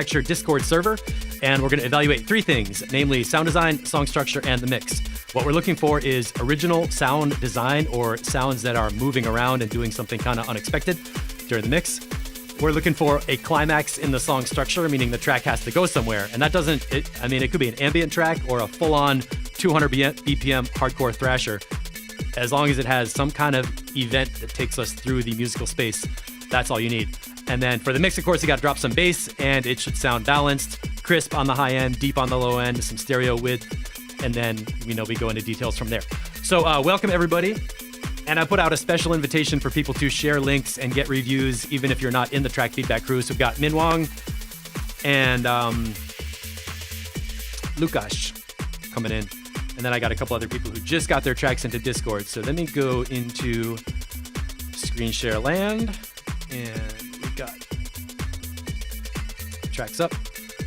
Mixitecture Discord server, and we're going to evaluate 3 things, namely sound design, song structure, and the mix. What we're looking for is original sound design, or sounds that are moving around and doing something kind of unexpected during the mix. We're looking for a climax in the song structure, meaning the track has to go somewhere. And that doesn't, it could be an ambient track or a full-on 200 BPM hardcore thrasher. As long as it has some kind of event that takes us through the musical space, that's all you need. And then for the mix, of course, you got to drop some bass, and it should sound balanced, crisp on the high end, deep on the low end, some stereo width, and then we go into details from there. So welcome everybody. And I put out a special invitation for people to share links and get reviews, even if you're not in the Track Feedback Crew. So we've got Min Wong and Lukash coming in. And then I got a couple other people who just got their tracks into Discord. So let me go into screen share land, and we've got tracks up.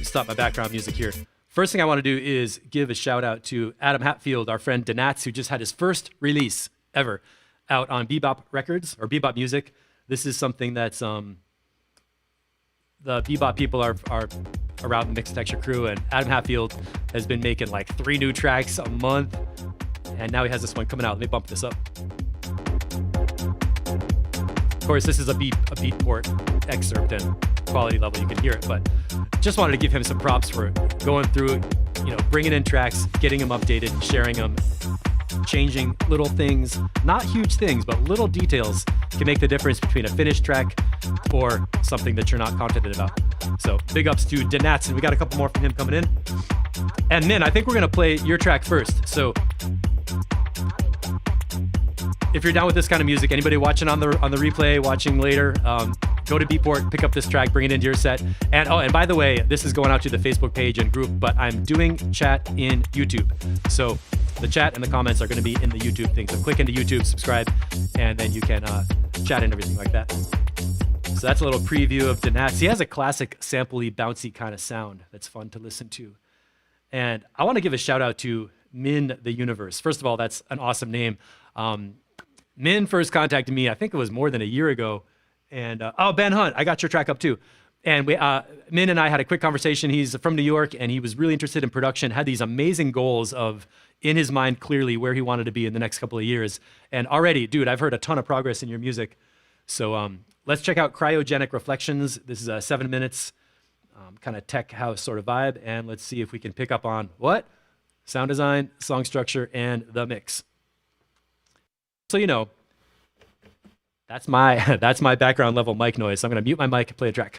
Stop my background music here. First thing I want to do is give a shout out to Adam Hatfield, our friend Danats, who just had his first release ever out on Bebop Records, or Bebop Music. This is something that's the Bebop people are around the Mixitecture Crew, and Adam Hatfield has been making like 3 new tracks a month, and now he has this one coming out. Let me bump this up. Of course, this is a Beatport excerpt, and quality level you can hear it, but just wanted to give him some props for going through, bringing in tracks, getting them updated, sharing them, changing little things, not huge things, but little details can make the difference between a finished track or something that you're not confident about. So big ups to Danats, and we got a couple more from him coming in. And Min, I think we're gonna play your track first. So if you're down with this kind of music, anybody watching on the replay, watching later, go to Beatport, pick up this track, bring it into your set. And by the way, this is going out to the Facebook page and group, but I'm doing chat in YouTube. So the chat and the comments are going to be in the YouTube thing. So click into YouTube, subscribe, and then you can chat and everything like that. So that's a little preview of Danats. He has a classic sampley, bouncy kind of sound that's fun to listen to. And I want to give a shout out to Min the Universe. First of all, that's an awesome name. Min first contacted me, I think it was more than a year ago. And Ben Hunt, I got your track up too. And Min and I had a quick conversation. He's from New York, and he was really interested in production, had these amazing goals of, in his mind clearly, where he wanted to be in the next couple of years. And already, dude, I've heard a ton of progress in your music. So let's check out Cryogenic Reflections. This is 7 minutes, kind of tech house sort of vibe. And let's see if we can pick up on what? Sound design, song structure, and the mix. So that's my background level mic noise. So I'm going to mute my mic and play a track.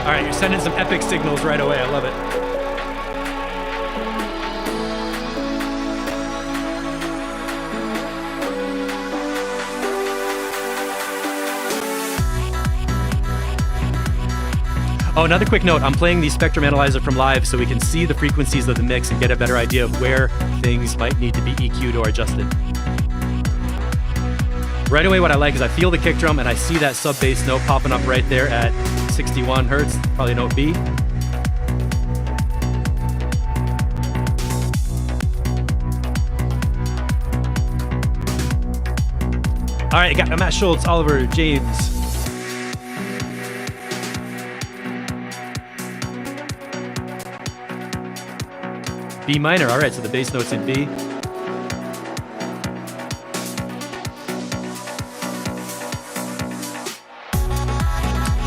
All right, you're sending some epic signals right away. I love it. Oh, another quick note, I'm playing the Spectrum Analyzer from live so we can see the frequencies of the mix and get a better idea of where things might need to be EQ'd or adjusted. Right away, what I like is I feel the kick drum and I see that sub bass note popping up right there at 61 Hertz, probably note B. All right, I'm Matt Schultz, Oliver, James. B minor, all right, so the bass note's in B.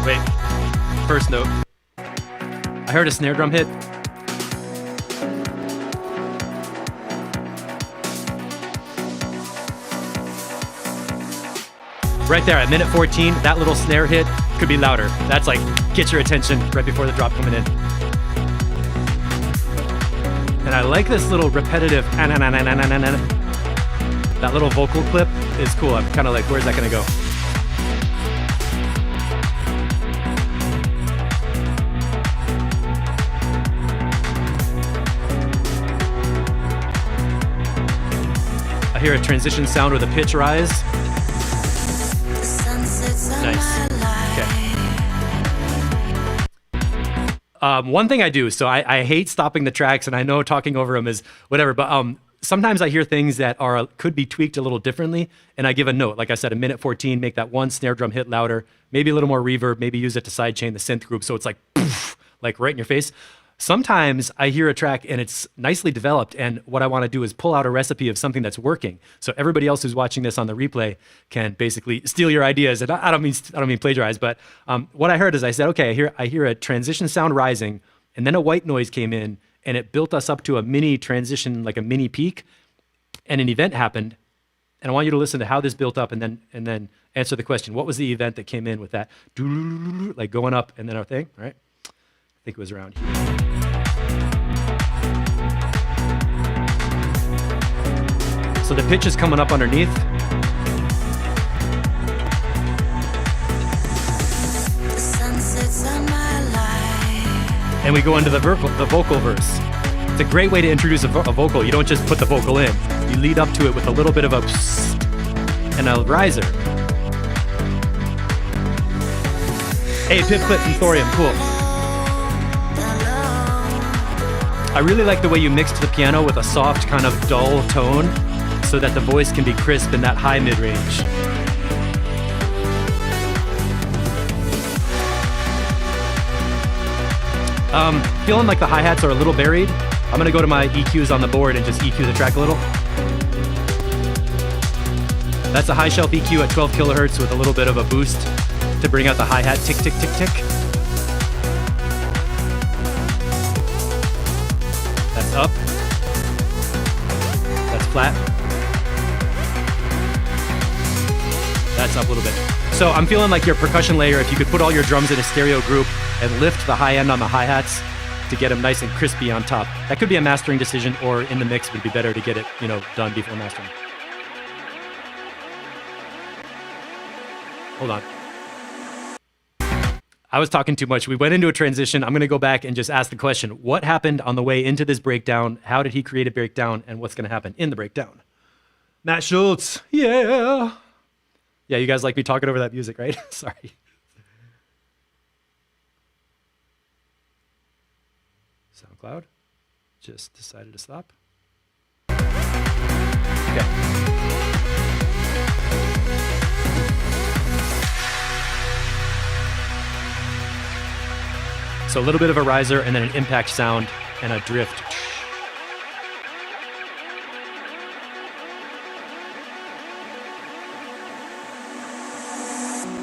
Wait, first note. I heard a snare drum hit. Right there at minute 14, that little snare hit could be louder. That's like, get your attention right before the drop coming in. And I like this little repetitive, that little vocal clip is cool. I'm kind of like, where's that gonna go? I hear a transition sound with a pitch rise. Nice. Okay. One thing I do, so I hate stopping the tracks, and I know talking over them is whatever, but sometimes I hear things that could be tweaked a little differently, and I give a note. Like I said, a minute 14, make that one snare drum hit louder, maybe a little more reverb, maybe use it to sidechain the synth group so it's like, poof, like right in your face. Sometimes I hear a track and it's nicely developed, and what I want to do is pull out a recipe of something that's working. So everybody else who's watching this on the replay can basically steal your ideas. And I don't mean plagiarize, but what I heard is I said, okay, I hear a transition sound rising, and then a white noise came in, and it built us up to a mini transition, like a mini peak, and an event happened. And I want you to listen to how this built up, and then answer the question: what was the event that came in with that, like going up and then our thing, right? I think it was around here. So the pitch is coming up underneath. The sun sets on my life. And we go into the vocal verse. It's a great way to introduce a vocal. You don't just put the vocal in. You lead up to it with a little bit of a psst and a riser. Hey, Pip Clip from Thorium, cool. I really like the way you mixed the piano with a soft, kind of dull tone, so that the voice can be crisp in that high mid-range. Feeling like the hi-hats are a little buried. I'm gonna go to my EQs on the board and just EQ the track a little. That's a high shelf EQ at 12 kilohertz with a little bit of a boost to bring out the hi-hat tick, tick, tick, tick. That's up. That's flat. That's up a little bit. So I'm feeling like your percussion layer, if you could put all your drums in a stereo group and lift the high end on the hi-hats to get them nice and crispy on top. That could be a mastering decision, or in the mix would be better to get it, done before mastering. Hold on. I was talking too much. We went into a transition. I'm going to go back and just ask the question, what happened on the way into this breakdown? How did he create a breakdown? And what's going to happen in the breakdown? Matt Schultz, yeah. Yeah, you guys like me talking over that music, right? Sorry. SoundCloud just decided to stop. Okay. So a little bit of a riser and then an impact sound and a drift.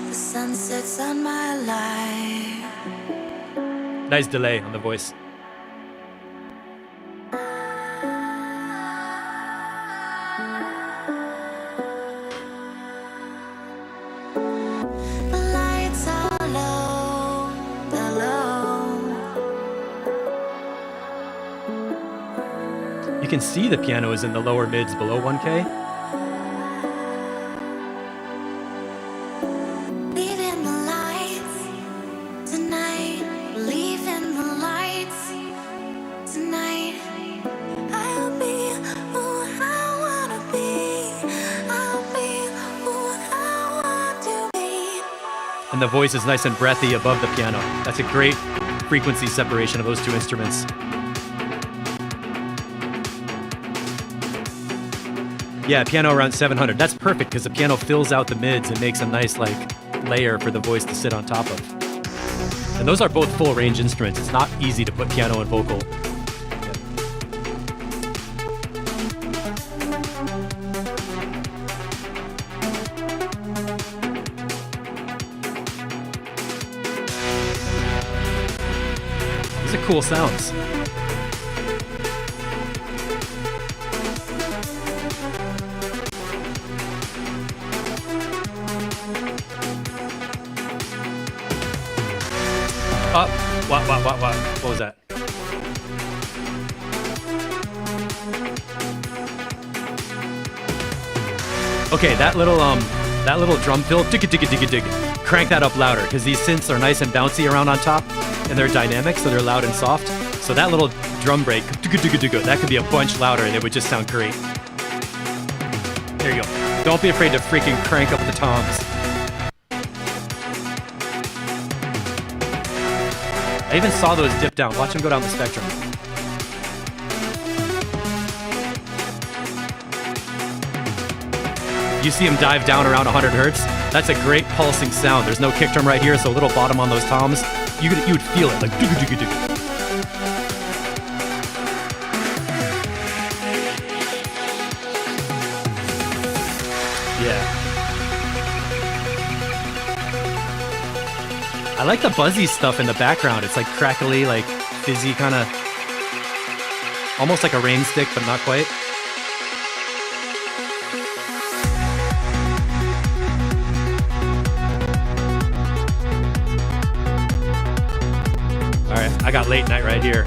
The sun sets on my life. Nice delay on the voice. You can see the piano is in the lower mids below 1K. Believe in the lights tonight. Believe in the lights tonight. I'll be who I wanna be. I'll be who I want to be. And the voice is nice and breathy above the piano. That's a great frequency separation of those two instruments. Yeah, piano around 700. That's perfect because the piano fills out the mids and makes a nice layer for the voice to sit on top of. And those are both full range instruments. It's not easy to put piano and vocal. These are cool sounds. What was that? Okay, that little drum fill, dig, crank that up louder because these synths are nice and bouncy around on top, and they're dynamic, so they're loud and soft. So that little drum break, that could be a bunch louder, and it would just sound great. There you go. Don't be afraid to freaking crank up the toms. I even saw those dip down. Watch them go down the spectrum. You see them dive down around 100 hertz. That's a great pulsing sound. There's no kick drum right here, so a little bottom on those toms. You would feel it, like doo-doo-doo-doo-doo. Yeah. I like the buzzy stuff in the background. It's like crackly, like fizzy kind of, almost like a rain stick, but not quite. All right, I got late night right here.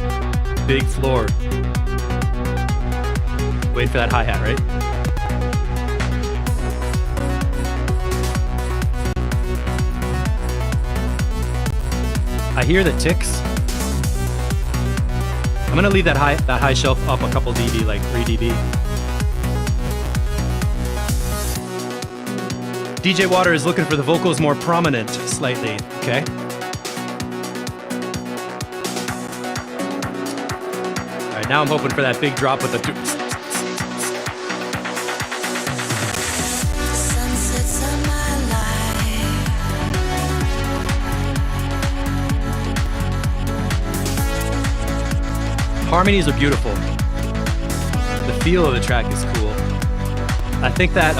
Big floor. Wait for that hi-hat, right? I hear the ticks. I'm gonna leave that high shelf up a couple dB, like 3 dB. DJ Water is looking for the vocals more prominent, slightly. Okay. All right, now I'm hoping for that big drop with the. Harmonies are beautiful. The feel of the track is cool. I think that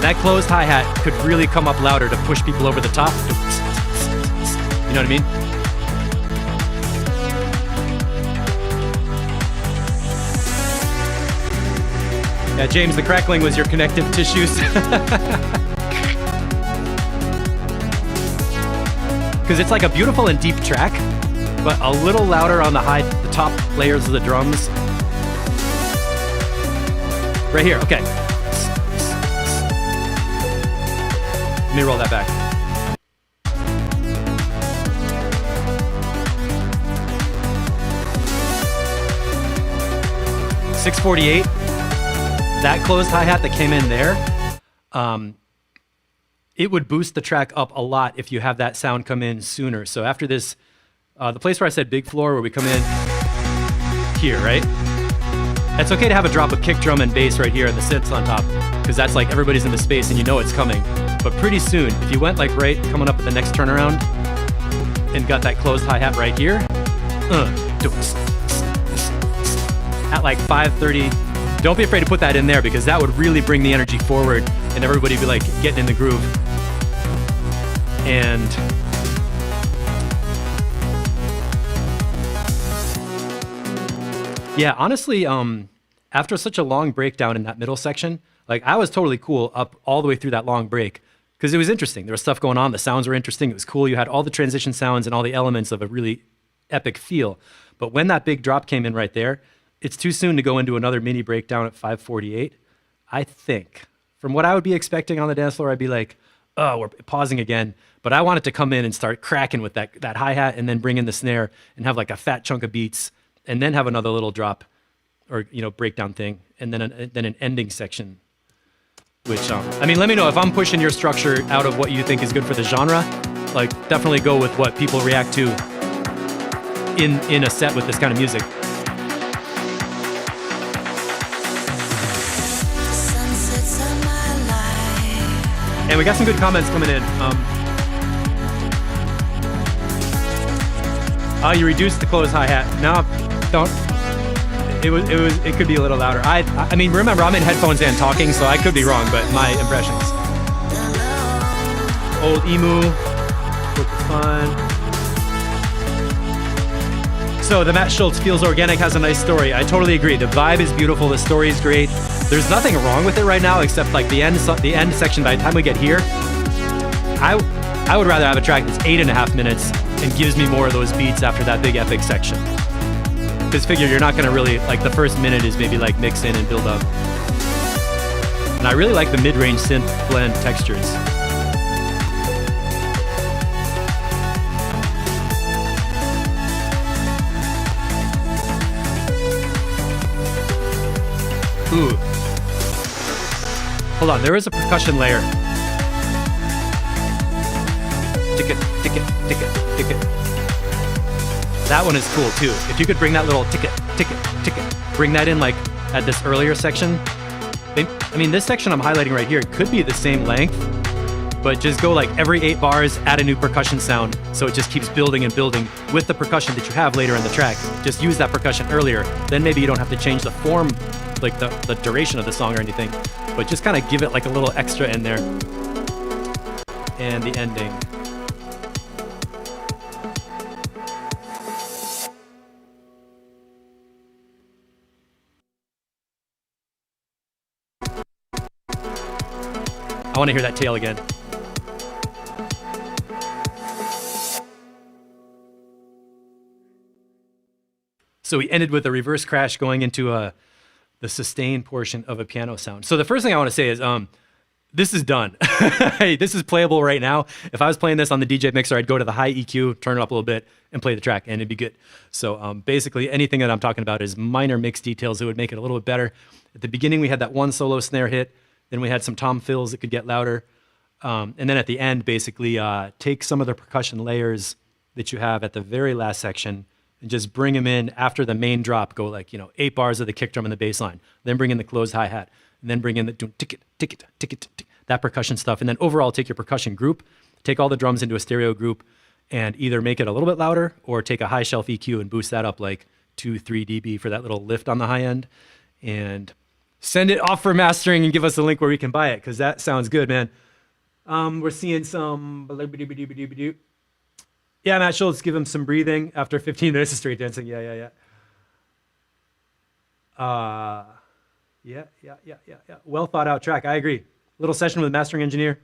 that closed hi-hat could really come up louder to push people over the top. You know what I mean? Yeah, James, the crackling was your connective tissues. Because it's like a beautiful and deep track, but a little louder on the top layers of the drums. Right here, okay. Let me roll that back. .648, that closed hi-hat that came in there, it would boost the track up a lot if you have that sound come in sooner. So after this, the place where I said big floor, where we come in here, right? It's okay to have a drop of kick drum and bass right here and the synths on top, because that's like everybody's in the space and you know it's coming. But pretty soon, if you went like right coming up at the next turnaround and got that closed hi-hat right here, at like 5:30, don't be afraid to put that in there, because that would really bring the energy forward and everybody be like getting in the groove. And yeah, honestly, after such a long breakdown in that middle section, like I was totally cool up all the way through that long break, because it was interesting. There was stuff going on. The sounds were interesting. It was cool. You had all the transition sounds and all the elements of a really epic feel. But when that big drop came in right there, it's too soon to go into another mini breakdown at 5:48. I think, from what I would be expecting on the dance floor, I'd be like, oh, we're pausing again. But I want it to come in and start cracking with that hi-hat and then bring in the snare and have like a fat chunk of beats and then have another little drop or, you know, breakdown thing. And then an ending section, which, I mean, let me know if I'm pushing your structure out of what you think is good for the genre. Like, definitely go with what people react to in a set with this kind of music. And we got some good comments coming in. Oh, you reduced the closed hi-hat. No, don't. It could be a little louder. I mean, remember, I'm in headphones and talking, so I could be wrong, but my impressions. Old Emu, fun. So the Matt Schultz Feels Organic has a nice story. I totally agree. The vibe is beautiful. The story is great. There's nothing wrong with it right now, except like the end section. By the time we get here, I would rather have a track that's 8.5 minutes and gives me more of those beats after that big epic section. Because figure you're not gonna really, like the first minute is maybe like mix in and build up. And I really like the mid-range synth blend textures. Ooh. Hold on, there is a percussion layer. tick it, tick it, tick it, tick it. That one is cool too. If you could bring that little tick it, tick it, tick it, bring that in like at this earlier section. I mean, this section I'm highlighting right here could be the same length, but just go like every 8 bars, add a new percussion sound, so it just keeps building and building with the percussion that you have later in the track. Just use that percussion earlier, then maybe you don't have to change the form, like the duration of the song or anything, but just kind of give it like a little extra in there. And the ending. I want to hear that tail again. So we ended with a reverse crash going into the sustain portion of a piano sound. So the first thing I want to say is this is done. This is playable right now. If I was playing this on the DJ mixer, I'd go to the high EQ, turn it up a little bit, and play the track, and it'd be good. So basically anything that I'm talking about is minor mix details that would make it a little bit better. At the beginning, we had that one solo snare hit. Then we had some tom fills that could get louder. And then at the end, basically take some of the percussion layers that you have at the very last section and just bring them in after the main drop. Go like, 8 bars of the kick drum and the bass line. Then bring in the closed hi-hat. And then bring in the tick it, that percussion stuff. And then overall, take your percussion group, take all the drums into a stereo group, and either make it a little bit louder or take a high shelf EQ and boost that up like 2-3 dB for that little lift on the high end. And send it off for mastering and give us a link where we can buy it, because that sounds good, man. We're seeing some... Yeah, Matt Schultz, give him some breathing after 15 minutes of straight dancing. Yeah. Well thought out track. I agree. Little session with mastering engineer.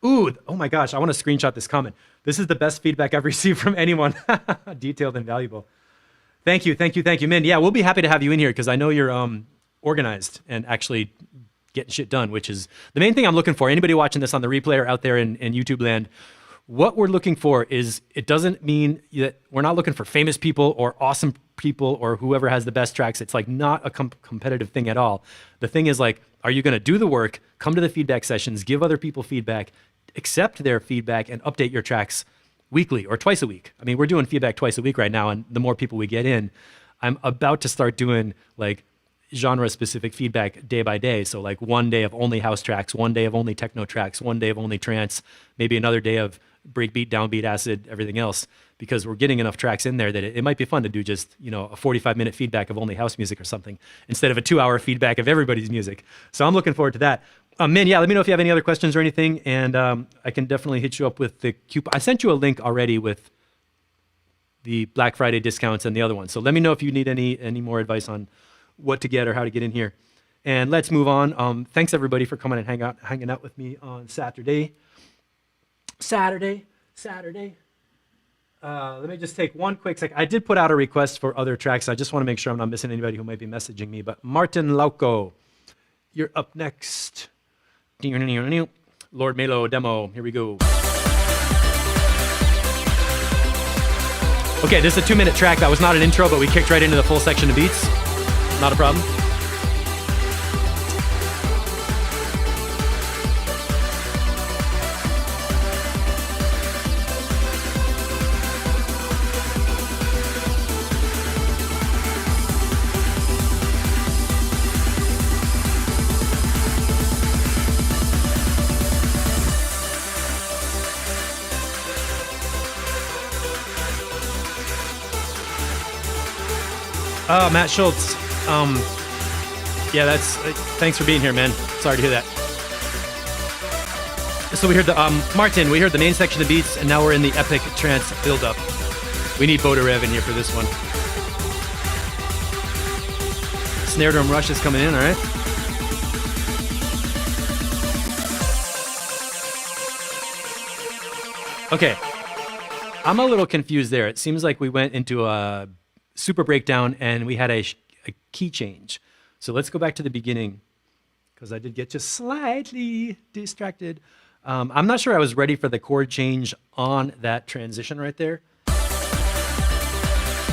Ooh, oh my gosh, I want to screenshot this comment. This is the best feedback I've received from anyone. Detailed and valuable. Thank you, Min. Yeah, we'll be happy to have you in here because I know you're organized and actually getting shit done, which is the main thing I'm looking for. Anybody watching this on the replay or out there in YouTube land, what we're looking for is, it doesn't mean that we're not looking for famous people or awesome people or whoever has the best tracks. It's like not a competitive thing at all. The thing is like, are you going to do the work, come to the feedback sessions, give other people feedback, accept their feedback, and update your tracks weekly or twice a week? I mean, we're doing feedback twice a week right now, and the more people we get in, I'm about to start doing like genre-specific feedback day by day. So like one day of only house tracks, one day of only techno tracks, one day of only trance, maybe another day of breakbeat, downbeat, acid, everything else, because we're getting enough tracks in there that it might be fun to do just, a 45-minute feedback of only house music or something, instead of a 2-hour feedback of everybody's music. So I'm looking forward to that. Min, yeah, let me know if you have any other questions or anything, and I can definitely hit you up with the coupon. I sent you a link already with the Black Friday discounts and the other one. So let me know if you need any more advice on what to get or how to get in here. And let's move on. Thanks everybody for coming and hanging out with me on Saturday. Let me just take one quick second. I did put out a request for other tracks. I just want to make sure I'm not missing anybody who might be messaging me. But Martin Lauco, you're up next. Lord Melo demo. Here we go. Okay, this is a 2-minute track. That was not an intro, but we kicked right into the full section of beats. Not a problem. Oh, Matt Schultz. Yeah, thanks for being here, man. Sorry to hear that. So we heard Martin, we heard the main section of beats, and now we're in the epic trance build-up. We need Boda Rev in here for this one. Snare drum rush is coming in, all right? Okay. I'm a little confused there. It seems like we went into a super breakdown and we had a key change. So let's go back to the beginning, because I did get just slightly distracted. I'm not sure I was ready for the chord change on that transition right there.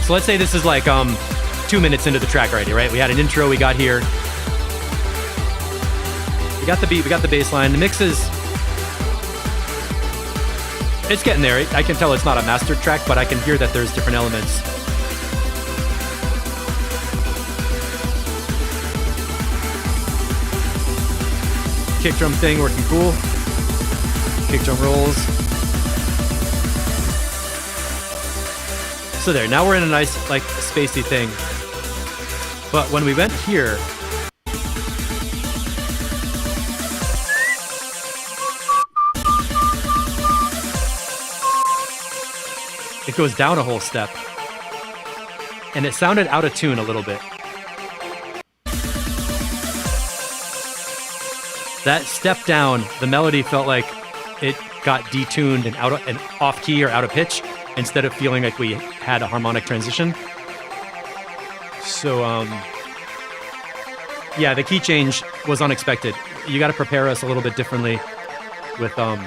So let's say this is like 2 minutes into the track right here, right? We had an intro, we got here. We got the beat, we got the bass line. The mix is, It's getting there. I can tell it's not a master track, but I can hear that there's different elements. Kick drum thing working cool. Kick drum rolls. So there, now we're in a nice, like, spacey thing. But when we went here, it goes down a whole step. And it sounded out of tune a little bit. That step down, the melody felt like it got detuned and off key or out of pitch instead of feeling like we had a harmonic transition. So, yeah, the key change was unexpected. You got to prepare us a little bit differently with a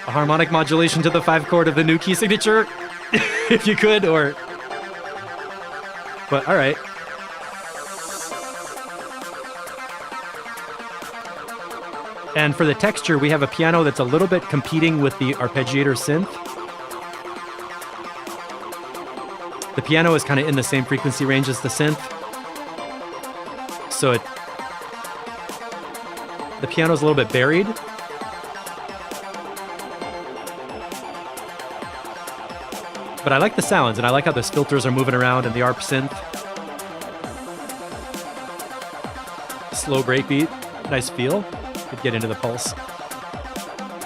harmonic modulation to the 5 chord of the new key signature, if you could, or... But, all right. And for the texture, we have a piano that's a little bit competing with the arpeggiator synth. The piano is kind of in the same frequency range as the synth. So the piano's a little bit buried. But I like the sounds, and I like how those filters are moving around and the arp synth. Slow breakbeat, nice feel. Could get into the pulse.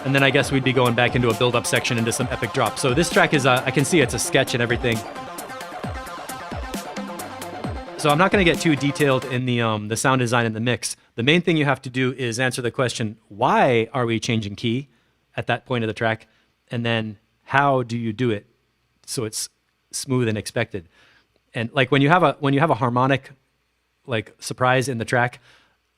And then I guess we'd be going back into a build-up section into some epic drop. So this track is, I can see it's a sketch and everything. So I'm not going to get too detailed in the sound design and the mix. The main thing you have to do is answer the question, why are we changing key at that point of the track? And then how do you do it so it's smooth and expected? And like when you have a harmonic like surprise in the track,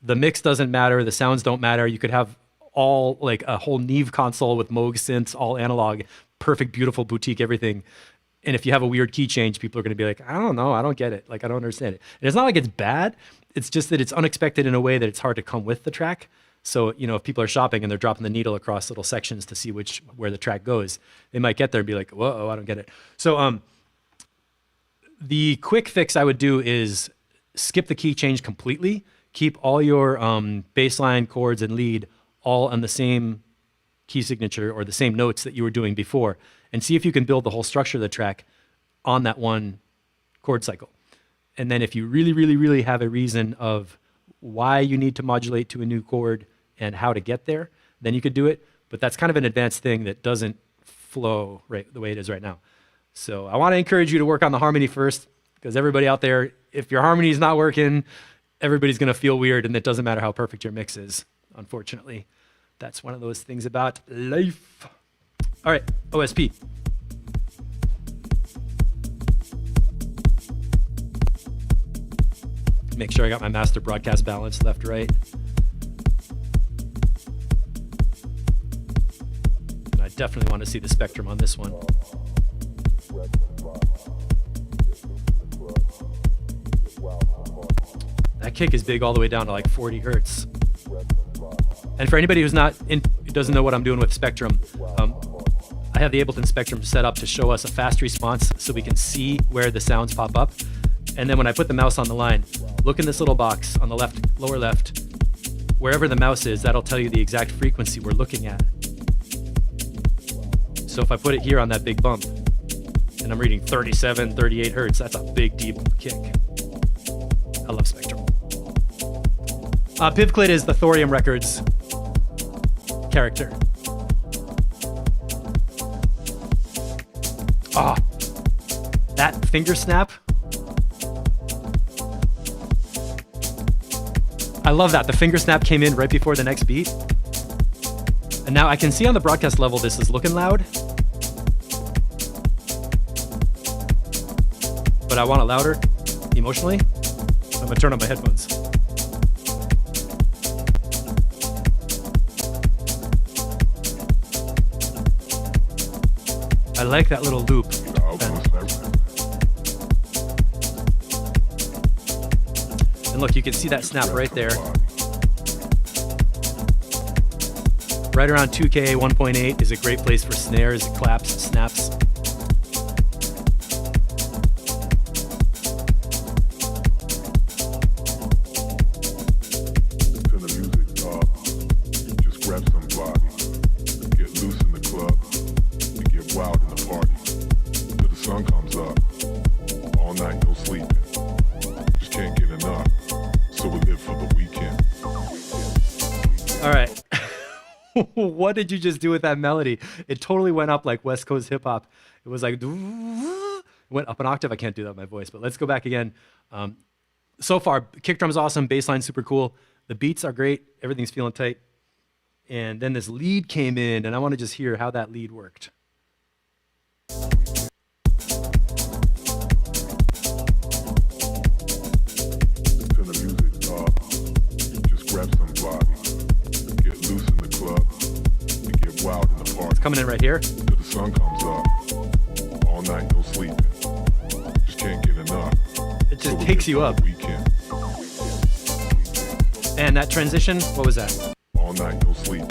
the mix doesn't matter, the sounds don't matter. You could have all like a whole Neve console with Moog synths, all analog, perfect, beautiful, boutique, everything. And if you have a weird key change, people are going to be like, I don't know, I don't get it. Like, I don't understand it. And it's not like it's bad. It's just that it's unexpected in a way that it's hard to come with the track. So, you know, if people are shopping and they're dropping the needle across little sections to see where the track goes, they might get there and be like, whoa, I don't get it. So the quick fix I would do is skip the key change completely. Keep all your bass line, chords, and lead all on the same key signature or the same notes that you were doing before, and see if you can build the whole structure of the track on that one chord cycle. And then if you really, really, really have a reason of why you need to modulate to a new chord and how to get there, then you could do it. But that's kind of an advanced thing that doesn't flow right the way it is right now. So I want to encourage you to work on the harmony first, because everybody out there, if your harmony is not working, everybody's going to feel weird, and it doesn't matter how perfect your mix is, unfortunately. That's one of those things about life. All right, OSP. Make sure I got my master broadcast balance left, right. And I definitely want to see the spectrum on this one. That kick is big all the way down to like 40 hertz. And for anybody who doesn't know what I'm doing with Spectrum, I have the Ableton Spectrum set up to show us a fast response so we can see where the sounds pop up. And then when I put the mouse on the line, look in this little box on the left, lower left, wherever the mouse is, that'll tell you the exact frequency we're looking at. So if I put it here on that big bump, and I'm reading 37, 38 hertz, that's a big, deep kick. I love Spectrum. Pivclit is the Thorium Records character. Ah, that finger snap. I love that. The finger snap came in right before the next beat. And now I can see on the broadcast level this is looking loud. But I want it louder emotionally. I'm gonna turn on my headphones. I like that little loop. And look, you can see that snap right there. right around 2K, 1.8 is a great place for snares, claps, snaps. What did you just do with that melody? It totally went up like West Coast hip hop. It was like, it went up an octave. I can't do that with my voice, but let's go back again. So far, kick drum's awesome, bass line super cool. The beats are great, everything's feeling tight. And then this lead came in, and I want to just hear how that lead worked. Coming in right here. Till the sun comes up. All night, no sleeping. Just can't get enough. It just takes you up. And that transition, what was that? All night, no sleeping.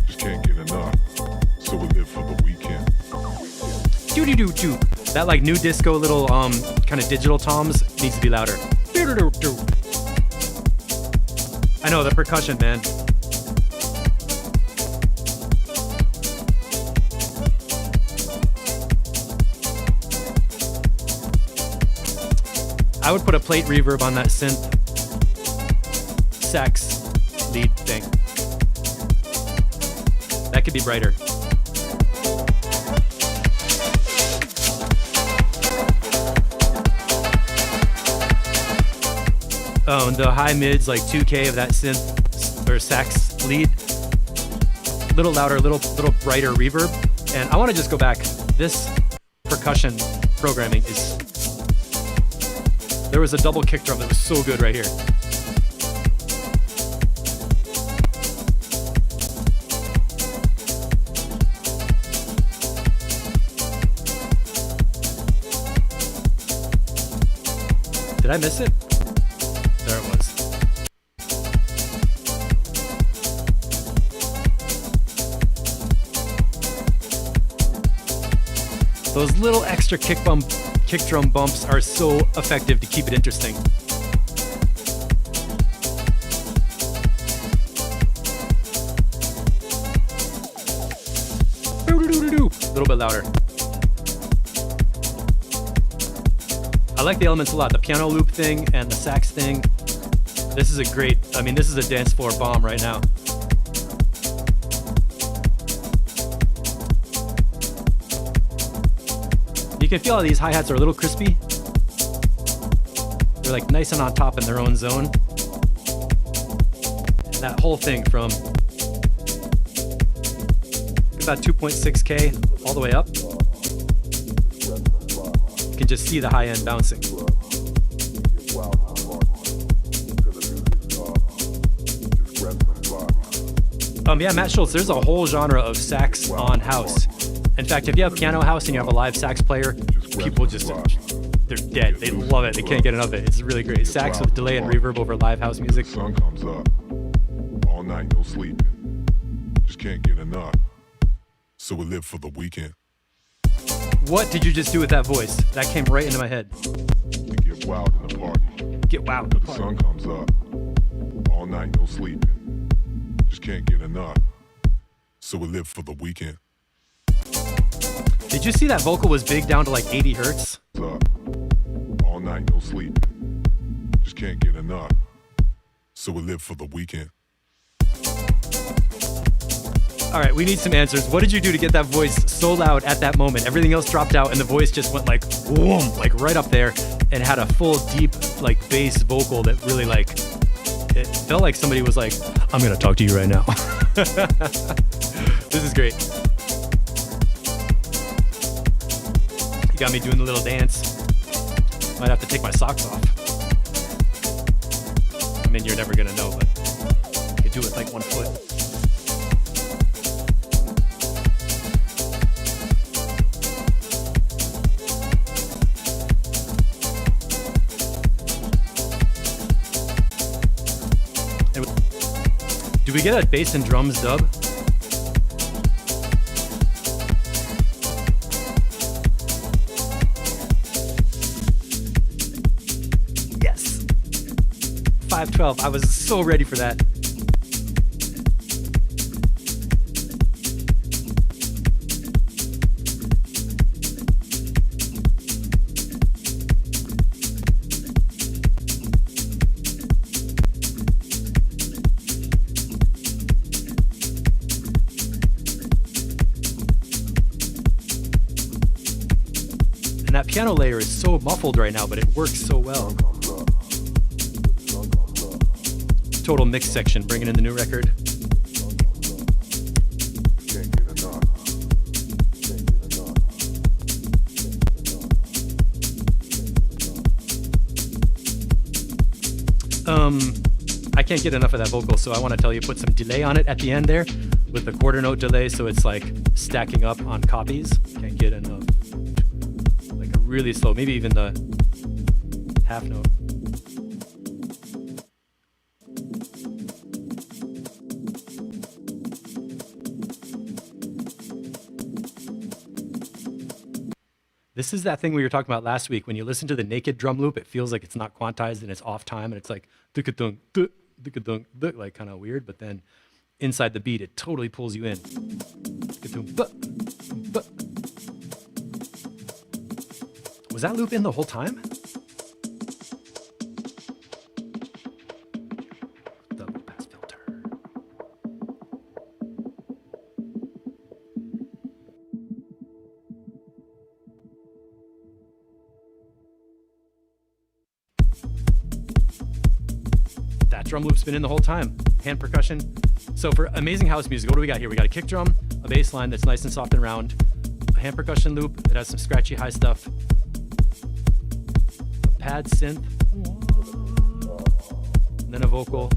Just can't get enough. So we live for the weekend. Doo-doo-doo-doo. That like new disco little kind of digital toms needs to be louder. Doo-doo-doo-doo. I know, the percussion, man. I would put a plate reverb on that synth sax lead thing. That could be brighter. Oh, and the high mids, like 2K of that synth or sax lead. Little louder, little brighter reverb. And I want to just go back. This percussion programming is... There was a double kick drum that was so good right here. Did I miss it? There it was. Those little extra kick drum bumps are so effective to keep it interesting. A little bit louder. I like the elements a lot. The piano loop thing and the sax thing. This is a great, I mean, this is a dance floor bomb right now. You can feel how these hi-hats are a little crispy. They're like nice and on top in their own zone. And that whole thing from about 2.6K all the way up. You can just see the high end bouncing. Yeah, Matt Schultz, there's a whole genre of sax on house. In fact, if you have piano house and you have a live sax player, people just, they're dead. They love it. They can't get enough of it. It's really great. Sax with delay and reverb over live house music. The sun comes up. All night, no sleeping. Just can't get enough. So we live for the weekend. What did you just do with that voice? That came right into my head. To get wild in the party. Get wild in the The party. sun comes up. All night, no sleeping. Just can't get enough. So we live for the weekend. Did you see that vocal was big down to like 80 hertz? Up. All night, no sleeping. Just can't get enough. So we live for the weekend. All right, we need some answers. What did you do to get that voice so loud at that moment? Everything else dropped out and the voice just went like, boom, like right up there and had a full deep like bass vocal that really like, it felt like somebody was like, I'm gonna talk to you right now. This is great. You got me doing the little dance. Might have to take my socks off. I mean, you're never gonna know, but I could do it with like one foot. Did we get a bass and drums dub? 12. I was so ready for that. And that piano layer is so muffled right now, but it works so well. Total mix section, bringing in the new record. I can't get enough of that vocal, so I want to tell you, put some delay on it at the end there with the quarter note delay, so it's like stacking up on copies. Can't get enough. Like a really slow, maybe even the half note. This is that thing we were talking about last week. When you listen to the naked drum loop, it feels like it's not quantized and it's off time, and it's like like kind of weird. But then inside the beat, it totally pulls you in. Was that loop in the whole time? Double pass filter. That drum loop's been in the whole time. Hand percussion. So for amazing house music, what do we got here? We got a kick drum, a bass line that's nice and soft and round, a hand percussion loop that has some scratchy high stuff, a pad synth, and then a vocal,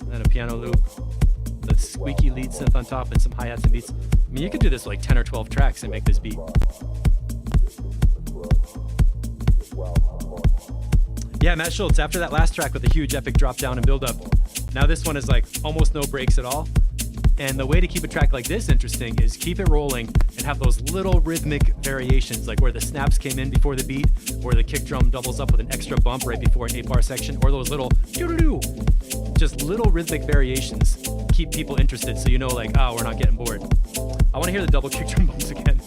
and then a piano loop, the squeaky lead synth on top, and some hi-hats and beats. I mean, you could do this like 10 or 12 tracks and make this beat. Yeah, Matt Schultz, after that last track with the huge epic drop down and build up, now this one is like almost no breaks at all. And the way to keep a track like this interesting is keep it rolling and have those little rhythmic variations, like where the snaps came in before the beat, or the kick drum doubles up with an extra bump right before an 8-bar section, or those little doo-doo-doo. Just little rhythmic variations keep people interested, so you know like, oh, we're not getting bored. I want to hear the double kick drum bumps again.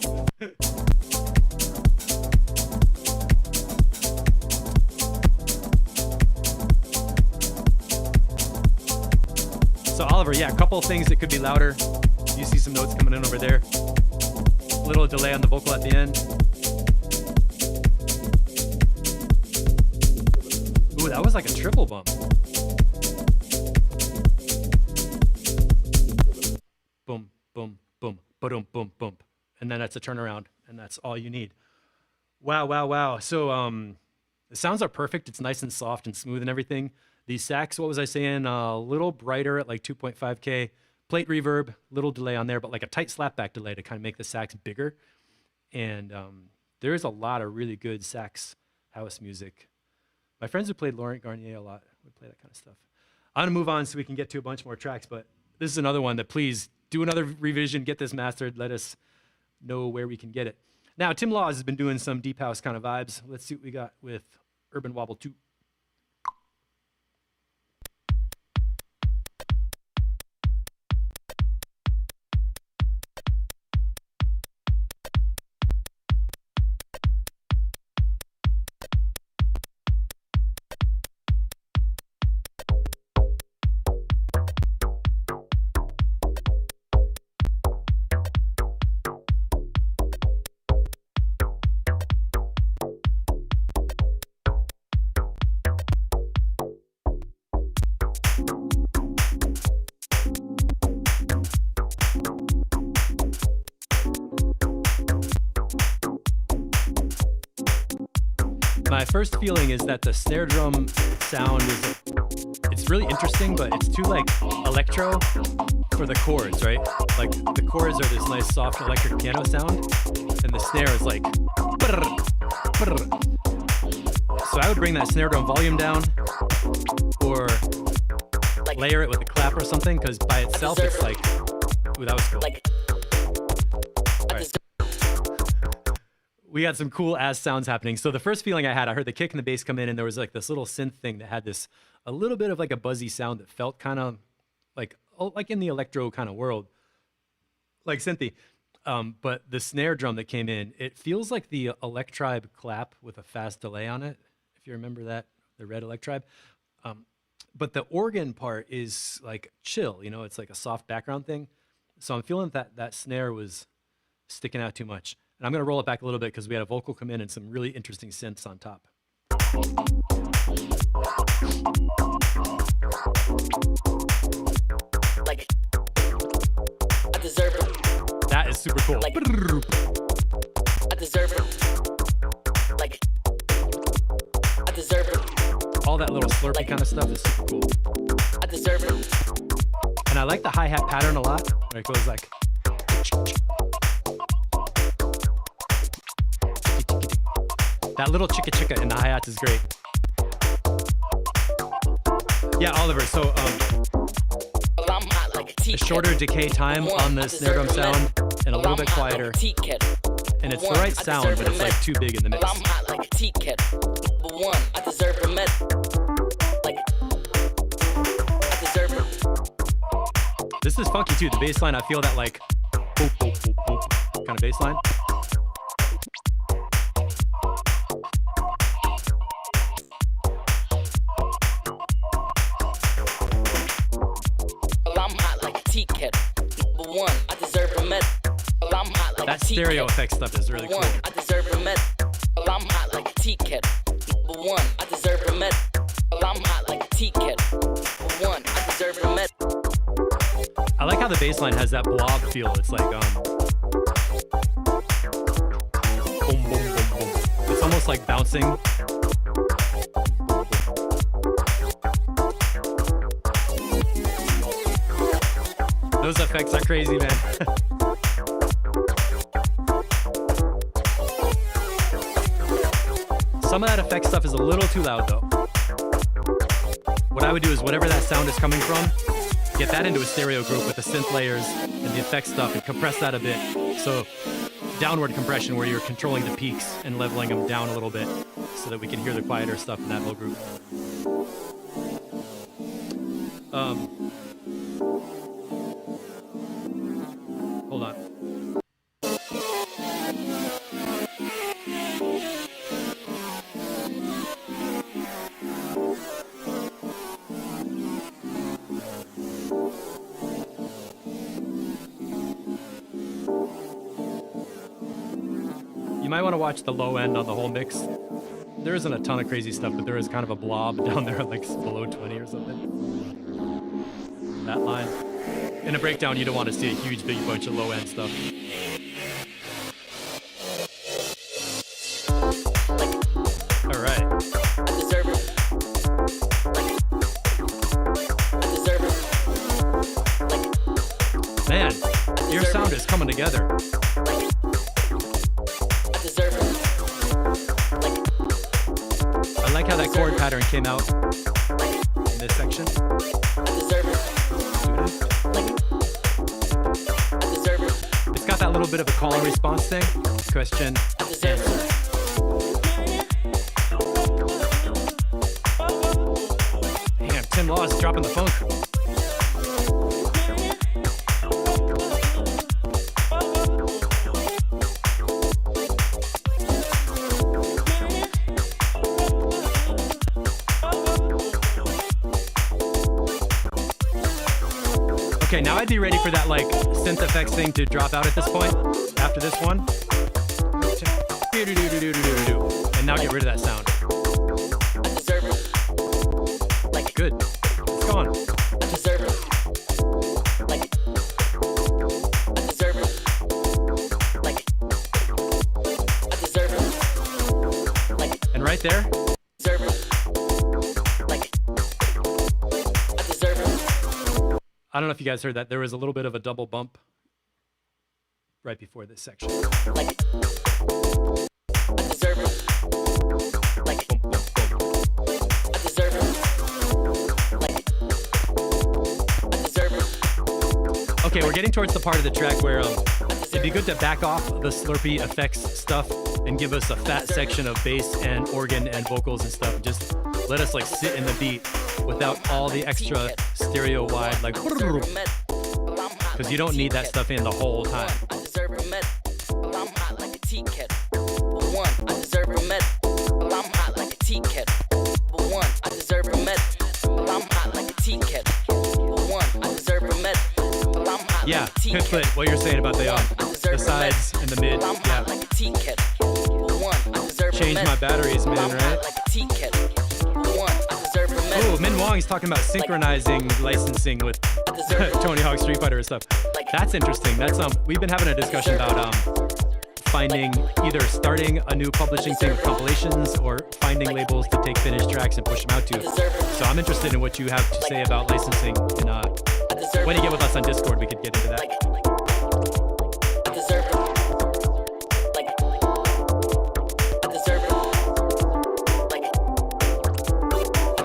So Oliver, yeah, a couple of things that could be louder. You see some notes coming in over there. A little delay on the vocal at the end. Ooh, that was like a triple bump. Boom, boom, boom, ba-dum, boom, boom. And then that's a turnaround, and that's all you need. Wow, wow, wow. So the sounds are perfect. It's nice and soft and smooth and everything. These sax, what was I saying? A little brighter at like 2.5K. Plate reverb, little delay on there, but like a tight slapback delay to kind of make the sax bigger. And there's a lot of really good sax house music. My friends who played Laurent Garnier a lot would play that kind of stuff. I'm gonna move on so we can get to a bunch more tracks, but this is another one that please do another revision, get this mastered, let us know where we can get it. Now, Tim Laws has been doing some deep house kind of vibes. Let's see what we got with Urban Wobble 2. My first feeling is that the snare drum sound is, it's really interesting, but it's too like electro for the chords, right? Like the chords are this nice soft electric piano sound, and the snare is like, brr, brr. So I would bring that snare drum volume down, or layer it with a clap or something, because by itself it's like, ooh, that was cool. All right. we had some cool ass sounds happening. So the first feeling I had, I heard the kick and the bass come in, and there was like this little synth thing that had this a little bit of like a buzzy sound that felt kind of like in the electro kind of world, like synthy. But the snare drum that came in, it feels like the Electribe clap with a fast delay on it. If you remember that, the red Electribe. But the organ part is like chill, you know, it's like a soft background thing. So I'm feeling that snare was sticking out too much. And I'm gonna roll it back a little bit because we had a vocal come in and some really interesting synths on top. Like I deserve it. That is super cool. Like I deserve it. Like I deserve it. All that little slurpy kind of stuff is super cool. I deserve it. And I like the hi-hat pattern a lot, where it goes like. That little chicka chicka in the hi-hats is great. Yeah, Oliver, so Well, I'm hot like a tea a shorter decay time on the snare drum sound and a little bit quieter. And it's the right sound, but it's like too big in the mix. I'm hot like a tea kettle. But one, I deserve a med. Like I deserve it. This is funky too. The bass line, I feel that like boop, boop, boop, boop, kind of bass line. Well, I'm hot like a tea kettle. But one, I deserve a med. Well, I'm hot like That a tea stereo kettle. effect stuff is really cool. One, I deserve a med. Well, I'm hot like a tea kettle. But one, I deserve a med. Well, I'm hot like a tea kettle. But one, I deserve a med. I like how the bass line has that blob feel. It's like boom, boom, boom, boom. It's almost like bouncing. Those effects are crazy, man. Some of that effect stuff is a little too loud though. What I would do is whatever that sound is coming from, get that into a stereo group with the synth layers and the effect stuff and compress that a bit. So downward compression where you're controlling the peaks and leveling them down a little bit so that we can hear the quieter stuff in that whole group. Hold on. You might want to watch the low end on the whole mix. There isn't a ton of crazy stuff, but there is kind of a blob down there, like below 20 or something. That line. In a breakdown, you don't want to see a huge, big bunch of low end stuff. All right. I deserve it. I deserve it. Man, your sound is coming together. I deserve it. I like how that chord pattern came out in this section. I deserve it. I deserve it. It's got that little bit of a call and response thing. Question, I deserve it. Damn, Tim Law is dropping the funk. Okay, now I'd be ready for that like synth effects thing to drop out at this point, after this one. And now get rid of that sound. I deserve it. Like Good. It's gone. I deserve it. Like I deserve it. Like I deserve it. Like And right there, deserve it. Like I deserve it. I don't know if you guys heard that. There was a little bit of a double bump right before this section. Like I deserve it. Like Boom, boom, boom. I deserve it. Like I deserve it. Okay, we're getting towards the part of the track where it'd be good to back off the slurpy effects stuff and give us a fat section of bass and organ and vocals and stuff. Just let us like sit in the beat without all the extra stereo wide, like, because you don't need that stuff in the whole time. I'm hot like a tea kettle. But one, I deserve a medal. I'm hot like a tea kettle. But one, I deserve a medal. I'm hot like a tea kettle. But one, I deserve a medal. I'm hot Yeah, like a tea good kettle. split. What you're saying about the sides and the mid. I'm hot like a tea kettle. But one, I deserve a Change medal. my batteries, man, I'm right? hot like a tea kettle. But one, I deserve a medal. Oh, Min Wong is talking about synchronizing licensing with Tony Hawk Street Fighter and stuff. That's interesting. That's we've been having a discussion about finding either starting a new publishing thing with compilations or finding labels to take finished tracks and push them out to. So I'm interested in what you have to say about licensing. And when you get with us on Discord, we could get into that.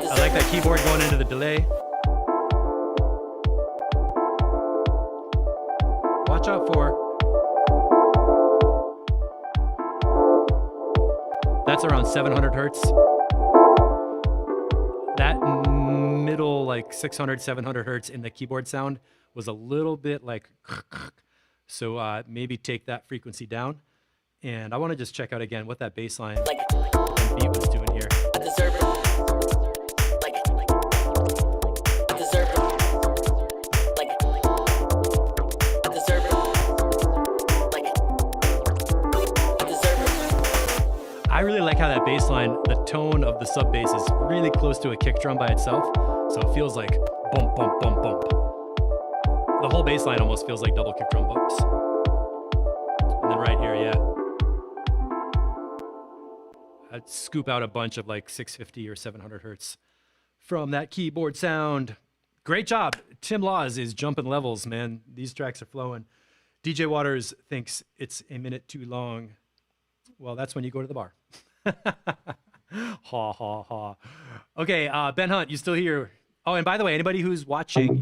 I like that keyboard going into the delay. Watch out for. That's around 700 hertz. That middle, like 600, 700 hertz in the keyboard sound was a little bit like, so maybe take that frequency down. And I want to just check out again what that bass line and beat was doing here. I really like how that bass line, the tone of the sub bass is really close to a kick drum by itself. So it feels like bump, bump, bump, bump. The whole bass line almost feels like double kick drum bumps. And then right here, yeah. I'd scoop out a bunch of like 650 or 700 hertz from that keyboard sound. Great job. Tim Laws is jumping levels, man. These tracks are flowing. DJ Waters thinks it's a minute too long. Well, that's when you go to the bar. Ha, ha, ha. Okay, Ben Hunt, you still here? Oh, and by the way, anybody who's watching,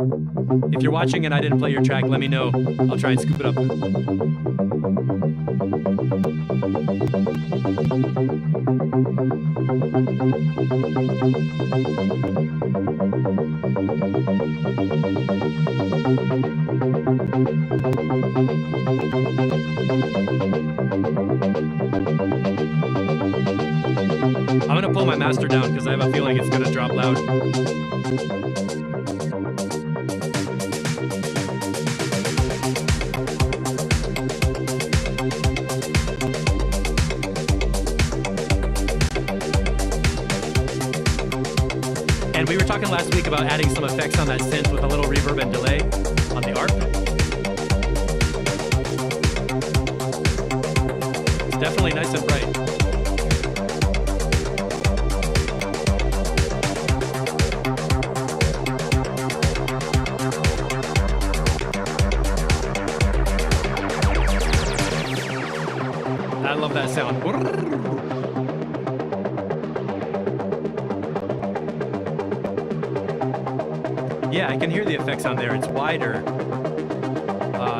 if you're watching and I didn't play your track, let me know. I'll try and scoop it up. I'm gonna pull my master down because I have a feeling it's gonna drop loud. And we were talking last week about adding some effects on that synth with a little reverb and delay on the ARP. It's definitely nice and bright. I love that sound. Yeah, I can hear the effects on there. It's wider.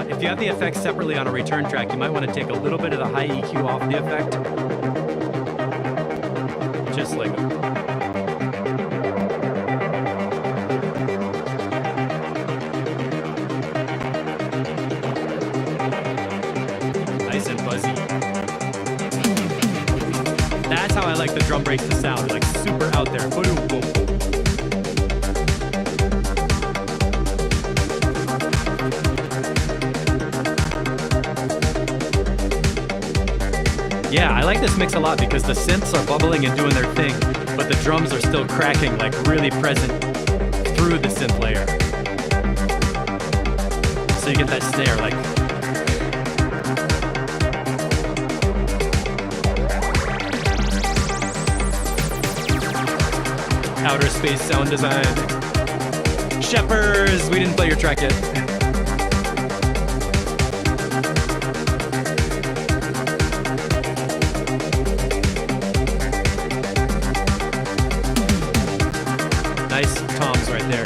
If you have the effects separately on a return track, you might want to take a little bit of the high EQ off the effect. Just like nice and fuzzy. That's how I like the drum breaks to sound, like super out there. Boom, boom. Yeah, I like this mix a lot because the synths are bubbling and doing their thing, but the drums are still cracking, like really present through the synth layer. So you get that snare, like. Outer Space sound design. Shepherds, we didn't play your track yet. Nice toms right there.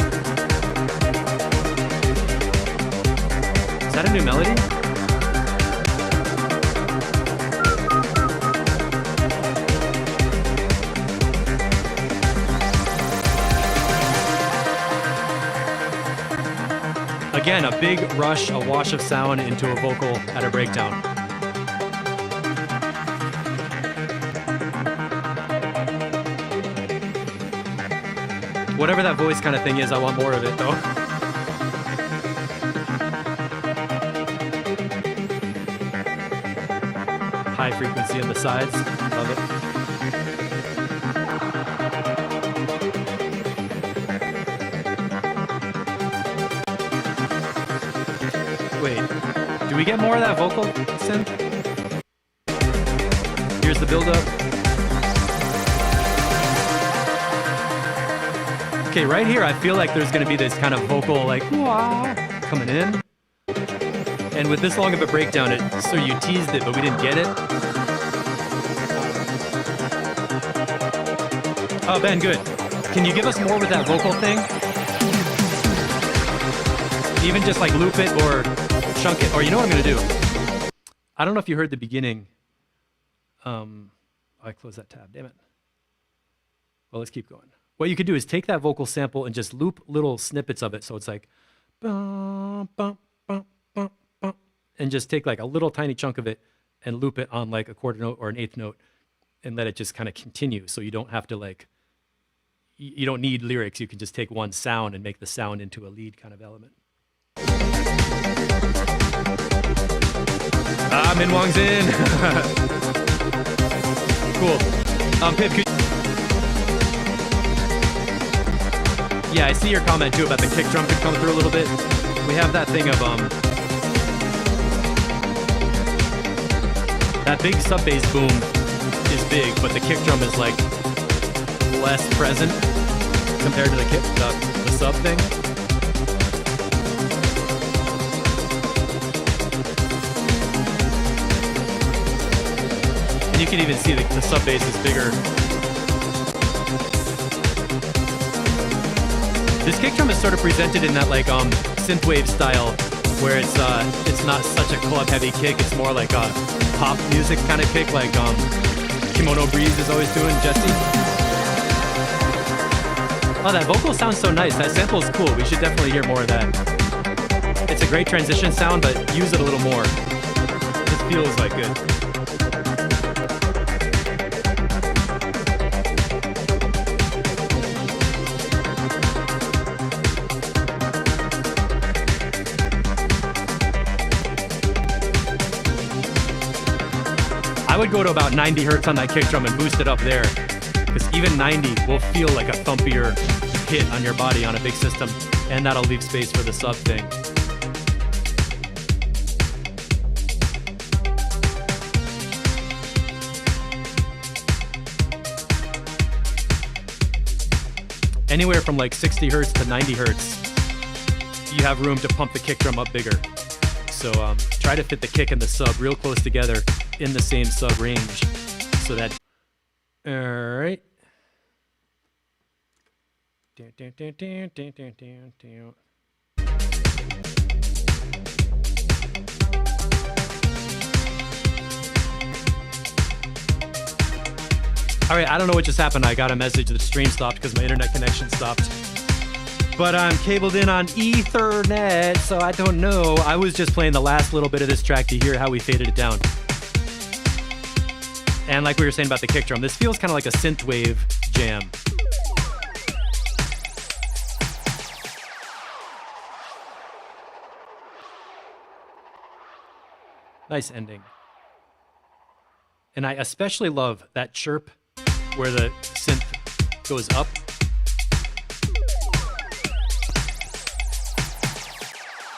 a new melody? Again, a big rush, a wash of sound into a vocal at a breakdown. Whatever that voice kind of thing is, I want more of it though. High frequency on the sides, love it. Wait, do we get more of that vocal synth? Here's the build-up. Okay, right here, I feel like there's gonna be this kind of vocal, like, wah, coming in. And with this long of a breakdown, so you teased it, but we didn't get it. Oh, Ben, good. Can you give us more with that vocal thing? Even just like loop it or chunk it, or you know what I'm gonna do? I don't know if you heard the beginning. I closed that tab, damn it. Well, let's keep going. What you could do is take that vocal sample and just loop little snippets of it. So it's like, bum, bum, bum, bum, bum, and just take like a little tiny chunk of it and loop it on like a quarter note or an eighth note and let it just kind of continue. So you don't have to like, you don't need lyrics. You can just take one sound and make the sound into a lead kind of element. Ah, Min Wong's in. Cool. Pip, could... Yeah, I see your comment too about the kick drum could come through a little bit. We have that thing of that big sub bass boom is big, but the kick drum is like less present compared to the sub thing. And you can even see the sub bass is bigger. This kick drum is sort of presented in that like synthwave style, where it's not such a club heavy kick. It's more like a pop music kind of kick, like Kimono Breeze is always doing. Jesse. Oh, that vocal sounds so nice. That sample is cool. We should definitely hear more of that. It's a great transition sound, but use it a little more. It feels like good. I would go to about 90 hertz on that kick drum and boost it up there, because even 90 will feel like a thumpier hit on your body on a big system, and that'll leave space for the sub thing. Anywhere from like 60 hertz to 90 hertz, you have room to pump the kick drum up bigger. So try to fit the kick and the sub real close together in the same sub range, so that, all right. All right, I don't know what just happened. I got a message that the stream stopped because my internet connection stopped. But I'm cabled in on Ethernet, so I don't know. I was just playing the last little bit of this track to hear how we faded it down. And like we were saying about the kick drum, this feels kind of like a synthwave jam. Nice ending. And I especially love that chirp where the synth goes up.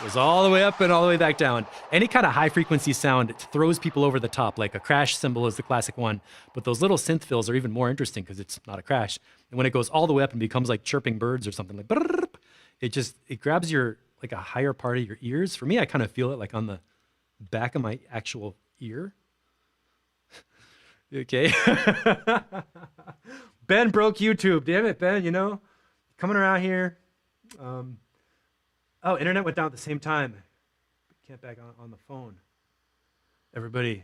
Goes all the way up and all the way back down. Any kind of high frequency sound, it throws people over the top. Like a crash cymbal is the classic one, but those little synth fills are even more interesting because it's not a crash. And when it goes all the way up and becomes like chirping birds or something, like it grabs your, like a higher part of your ears. For me, I kind of feel it like on the back of my actual ear. Okay. Ben broke YouTube. Damn it, Ben, you know, coming around here. Oh, internet went down at the same time. can't back on the phone. Everybody,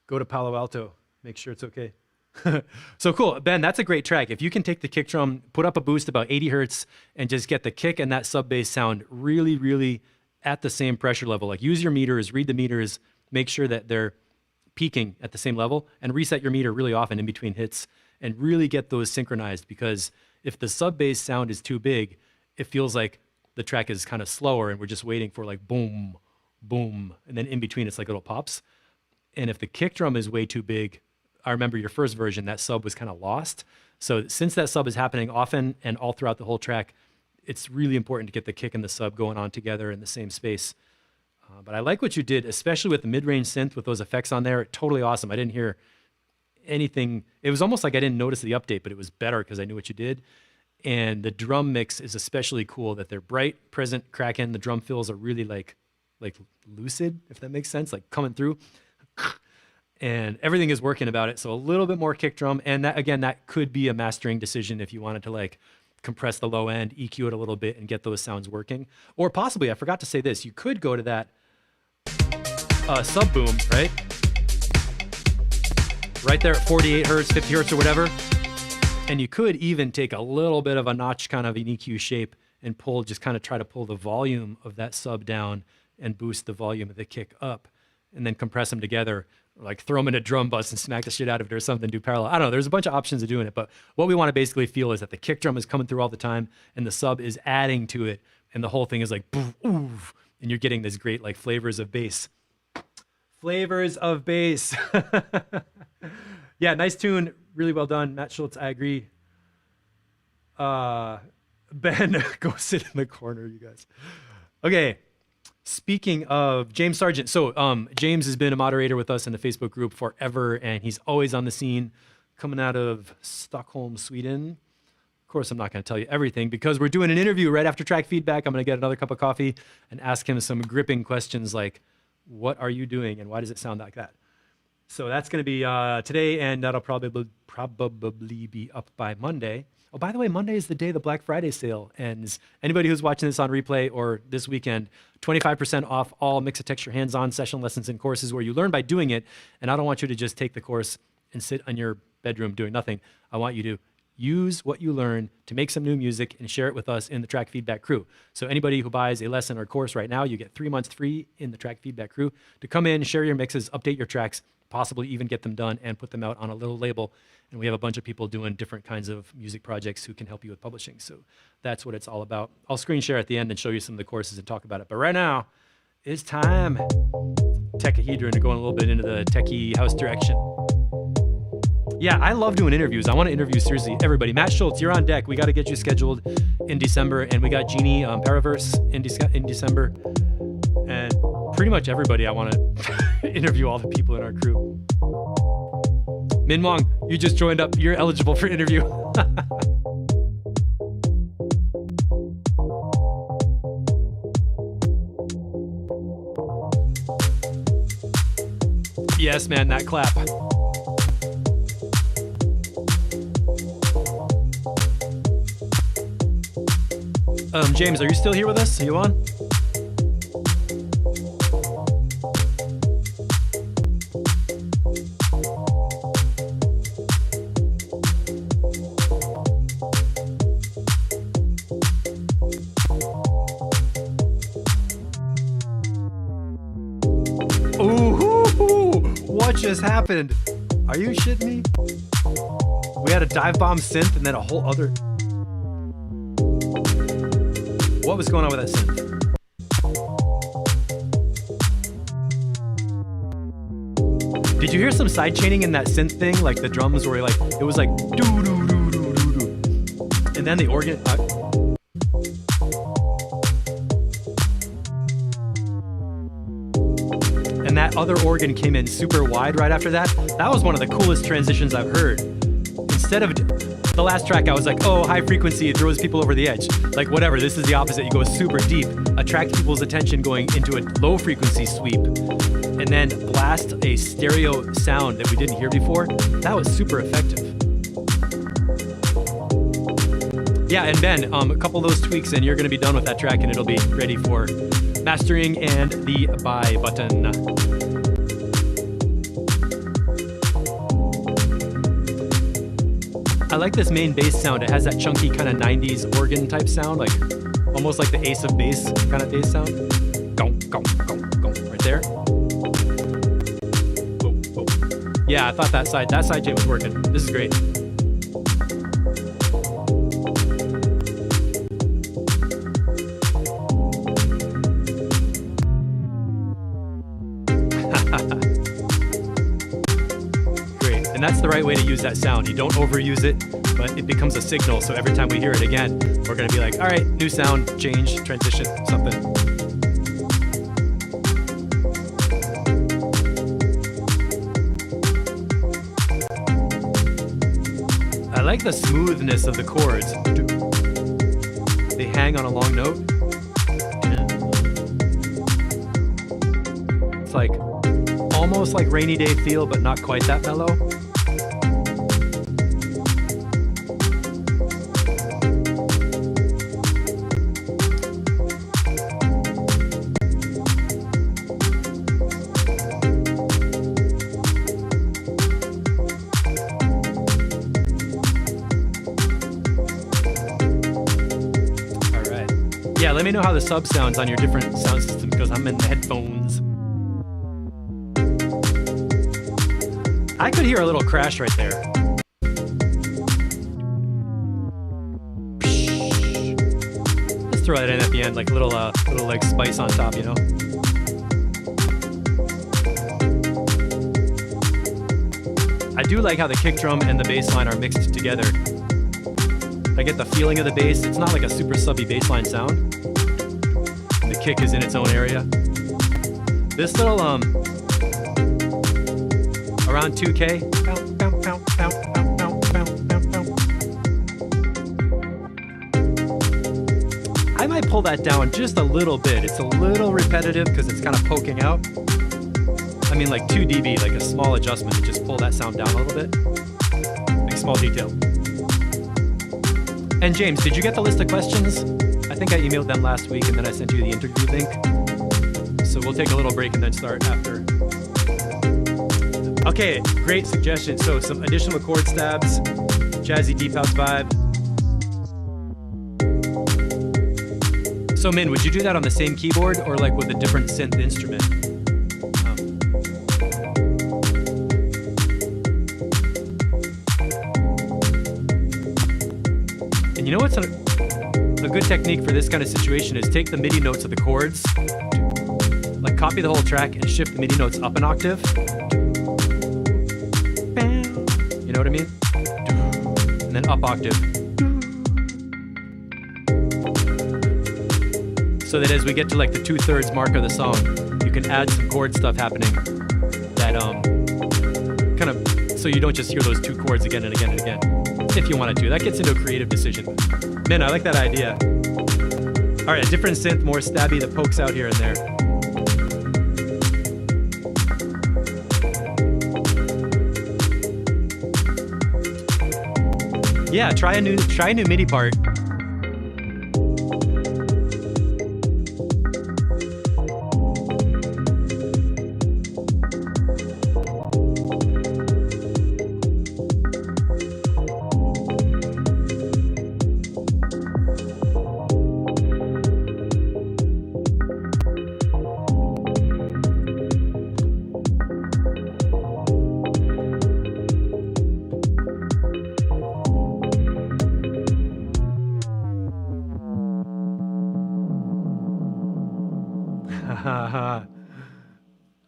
go to Palo Alto. Make sure it's okay. So cool. Ben, that's a great track. If you can take the kick drum, put up a boost about 80 hertz, and just get the kick and that sub bass sound really, really at the same pressure level. Like use your meters, read the meters, make sure that they're peaking at the same level, and reset your meter really often in between hits and really get those synchronized, because if the sub bass sound is too big, it feels like the track is kind of slower and we're just waiting for like boom, boom, and then in between it's like little pops. And if the kick drum is way too big, I remember your first version, that sub was kind of lost. So since that sub is happening often and all throughout the whole track, it's really important to get the kick and the sub going on together in the same space. But I like what you did, especially with the mid-range synth with those effects on there. Totally awesome. I didn't hear anything. It was almost like I didn't notice the update, but it was better because I knew what you did. And the drum mix is especially cool, that they're bright, present, cracking. The drum fills are really like lucid, if that makes sense, like coming through. And everything is working about it. So a little bit more kick drum. And that, again, that could be a mastering decision if you wanted to like compress the low end, EQ it a little bit, and get those sounds working. Or possibly, I forgot to say this, you could go to that sub boom, right? Right there at 48 hertz, 50 hertz or whatever. And you could even take a little bit of a notch kind of an EQ shape and pull, just kind of try to pull the volume of that sub down and boost the volume of the kick up, and then compress them together, like throw them in a drum bus and smack the shit out of it or something, do parallel. I don't know, there's a bunch of options of doing it, but what we want to basically feel is that the kick drum is coming through all the time and the sub is adding to it, and the whole thing is like, boof, oof, and you're getting this great like flavors of bass. Flavors of bass. Yeah, nice tune, really well done. Matt Schultz, I agree. Ben, go sit in the corner, you guys. Okay. Speaking of James Sargent, so James has been a moderator with us in the Facebook group forever, and he's always on the scene, coming out of Stockholm, Sweden. Of course, I'm not going to tell you everything because we're doing an interview right after track feedback. I'm going to get another cup of coffee and ask him some gripping questions like, what are you doing and why does it sound like that? So that's going to be today, and that'll probably be up by Monday. Oh, by the way, Monday is the day the Black Friday sale ends. Anybody who's watching this on replay or this weekend, 25% off all Mixitecture hands-on session lessons and courses where you learn by doing it. And I don't want you to just take the course and sit in your bedroom doing nothing. I want you to use what you learn to make some new music and share it with us in the Track Feedback Crew. So anybody who buys a lesson or course right now, you get 3 months free in the Track Feedback Crew to come in, share your mixes, update your tracks, possibly even get them done and put them out on a little label. And we have a bunch of people doing different kinds of music projects who can help you with publishing. So that's what it's all about. I'll screen share at the end and show you some of the courses and talk about it. But right now, it's time. Techahedron to go a little bit into the techie house direction. Yeah, I love doing interviews. I want to interview seriously everybody. Matt Schultz, you're on deck. We got to get you scheduled in December. And we got Jeannie Paraverse in December. And pretty much everybody I want to interview, all the people in our crew. Min Wong, you just joined up. You're eligible for interview. Yes, man, that clap. James, are you still here with us? Are you on? What just happened? Are you shitting me? We had a dive bomb synth and then a whole other... What was going on with that synth? Did you hear some side chaining in that synth thing? Like the drums were like, it was like doo doo doo doo doo doo. And then the organ... and that other organ came in super wide right after that. That was one of the coolest transitions I've heard. Instead of the last track, I was like, oh, high frequency, it throws people over the edge. Like, whatever, this is the opposite. You go super deep, attract people's attention going into a low frequency sweep, and then blast a stereo sound that we didn't hear before. That was super effective. Yeah, and Ben, a couple of those tweaks and you're gonna be done with that track and it'll be ready for... mastering and the buy button. I like this main bass sound. It has that chunky kind of 90s organ type sound, like almost like the Ace of Bass kind of bass sound. Gong, gong, gong, gong, right there. Oh, oh. Yeah, I thought that side chain was working. This is great. Great, and that's the right way to use that sound. You don't overuse it, but it becomes a signal. So every time we hear it again, we're gonna be like, all right, new sound, change, transition, something. I like the smoothness of the chords. They hang on a long note. It's like almost like Rainy Day feel, but not quite that mellow. All right. Yeah, let me know how the sub sounds on your different sound systems because I'm in the headphones. I could hear a little crash right there. Just throw that in at the end, like a little like spice on top, you know? I do like how the kick drum and the bass line are mixed together. I get the feeling of the bass. It's not like a super subby bass line sound. The kick is in its own area. This little, around 2K. I might pull that down just a little bit. It's a little repetitive because it's kind of poking out. I mean like 2 dB, like a small adjustment to just pull that sound down a little bit. Like small detail. And James, did you get the list of questions? I think I emailed them last week and then I sent you the interview link. So we'll take a little break and then start after. Okay, great suggestion. So some additional chord stabs, jazzy deep house vibe. So Min, would you do that on the same keyboard or like with a different synth instrument? And you know what's a good technique for this kind of situation is take the MIDI notes of the chords, like copy the whole track and shift the MIDI notes up an octave. You know what I mean? And then up octave. So that as we get to like the 2/3 mark of the song, you can add some chord stuff happening that kind of, so you don't just hear those two chords again and again and again. If you wanted to. That gets into a creative decision. Man, I like that idea. All right, a different synth, more stabby that pokes out here and there. Yeah, try a new MIDI part.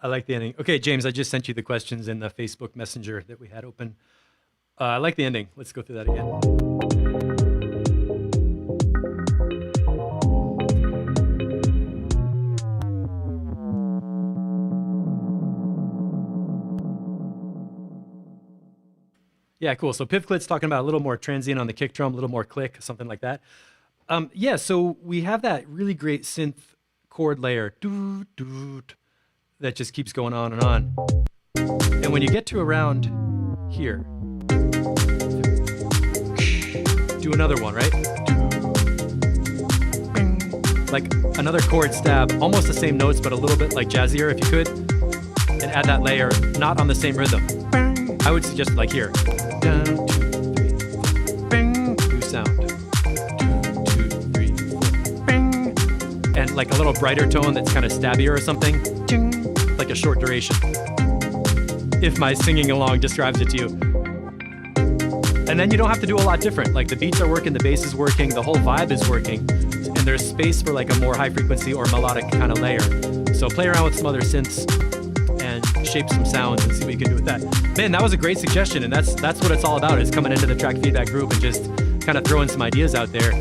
I like the ending. Okay, James, I just sent you the questions in the Facebook Messenger that we had open. I like the ending. Let's go through that again. Yeah, cool. So Pivclit's talking about a little more transient on the kick drum, a little more click, something like that. Yeah, so we have that really great synth chord layer that just keeps going on and on. And when you get to around here, do another one, right? like another chord stab, almost the same notes, but a little bit like jazzier if you could, and add that layer, not on the same rhythm. I would suggest like here. 1, 2, 3, 4, new sound. 2, 2, 3, 4, and like a little brighter tone that's kind of stabbier or something, like a short duration. If my singing along describes it to you. And then you don't have to do a lot different. Like the beats are working, the bass is working, the whole vibe is working, and there's space for like a more high frequency or melodic kind of layer. So play around with some other synths and shape some sounds and see what you can do with that. Man, that was a great suggestion, and that's what it's all about, is coming into the track feedback group and just kind of throwing some ideas out there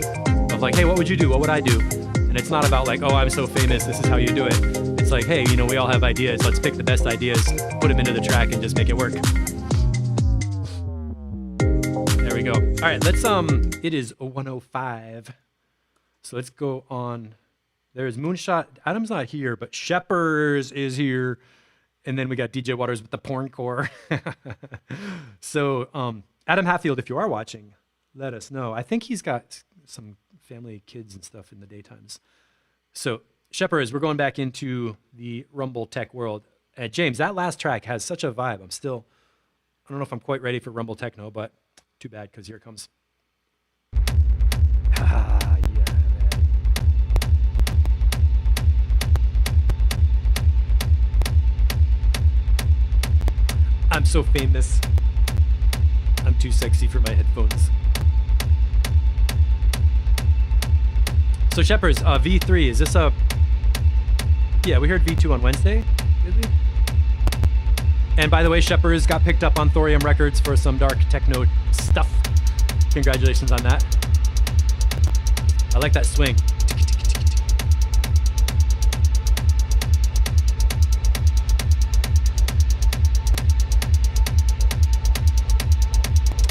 of like, hey, what would you do? What would I do? And it's not about like, oh, I'm so famous, this is how you do it. It's like, hey, you know, we all have ideas. Let's pick the best ideas, put them into the track, and just make it work. There we go. All right, let's, it is 1:05. So let's go on. There's Moonshot. Adam's not here, but Sheppers is here. And then we got DJ Waters with the porn core. So Adam Hatfield, if you are watching, let us know. I think he's got some family, kids and stuff in the daytimes. So Sheppers, we're going back into the Rumble Tech world. James, that last track has such a vibe. I don't know if I'm quite ready for Rumble Techno, but too bad, because here it comes. Ah, yeah. I'm so famous. I'm too sexy for my headphones. So Sheppers, V3, is this a... Yeah, we heard V2 on Wednesday, did we? And by the way, Sheppers got picked up on Thorium Records for some dark techno stuff. Congratulations on that. I like that swing.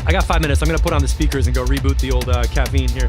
I got 5 minutes. I'm gonna put on the speakers and go reboot the old caffeine here.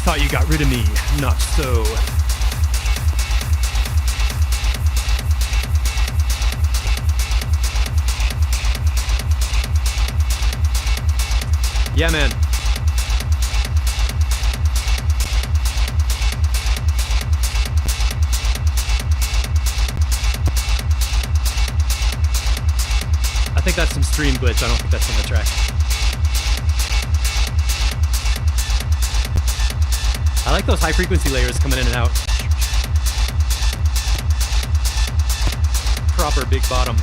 Thought you got rid of me, not so. Yeah, man. I think that's some stream glitch. I don't think that's on the track. I like those high frequency layers coming in and out. Proper big bottom.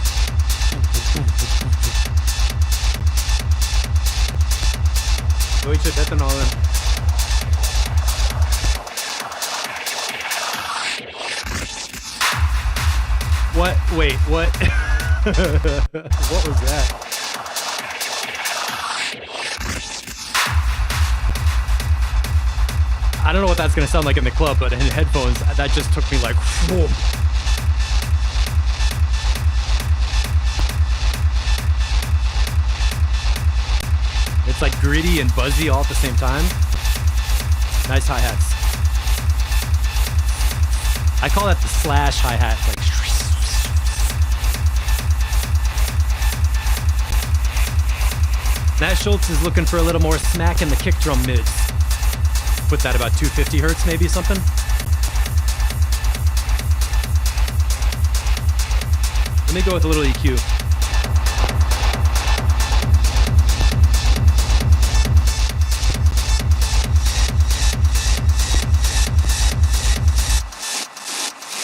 Deutsche Betonalen. What? Wait, what? What was that? I don't know what that's gonna sound like in the club, but in headphones, that just took me like, whoa. It's like gritty and buzzy all at the same time. Nice hi-hats. I call that the slash hi-hat. Like, Nat Schultz is looking for a little more smack in the kick drum mids. Put that about 250 hertz, maybe something. Let me go with a little EQ.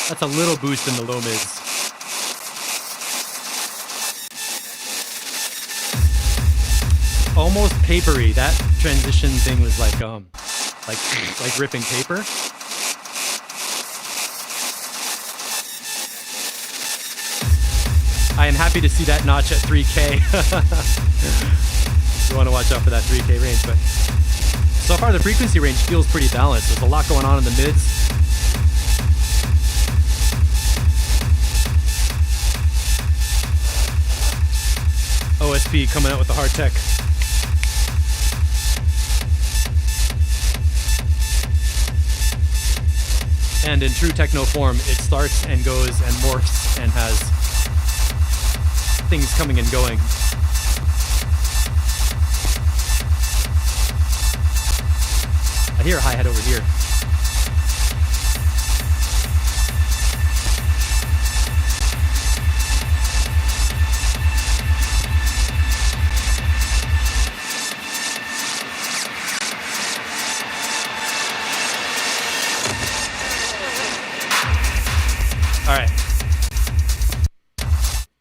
That's a little boost in the low mids. Almost papery. That transition thing was like ripping paper. I am happy to see that notch at 3K. You want to watch out for that 3K range, but so far the frequency range feels pretty balanced. There's a lot going on in the mids. OSP coming out with the hard tech. And in true techno form, it starts and goes and morphs and has things coming and going. I hear a hi-hat over here. All right.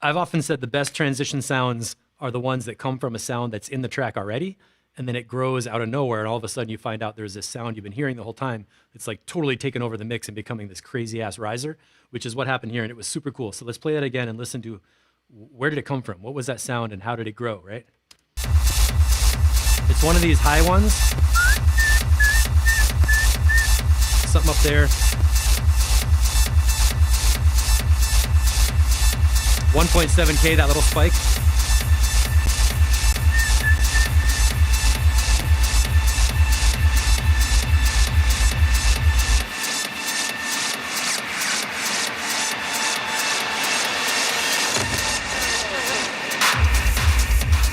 I've often said the best transition sounds are the ones that come from a sound that's in the track already, and then it grows out of nowhere, and all of a sudden you find out there's this sound you've been hearing the whole time. It's like totally taken over the mix and becoming this crazy ass riser, which is what happened here, and it was super cool. So let's play that again and listen to where did it come from? What was that sound and how did it grow, right? It's one of these high ones. Something up there. 1.7K, that little spike.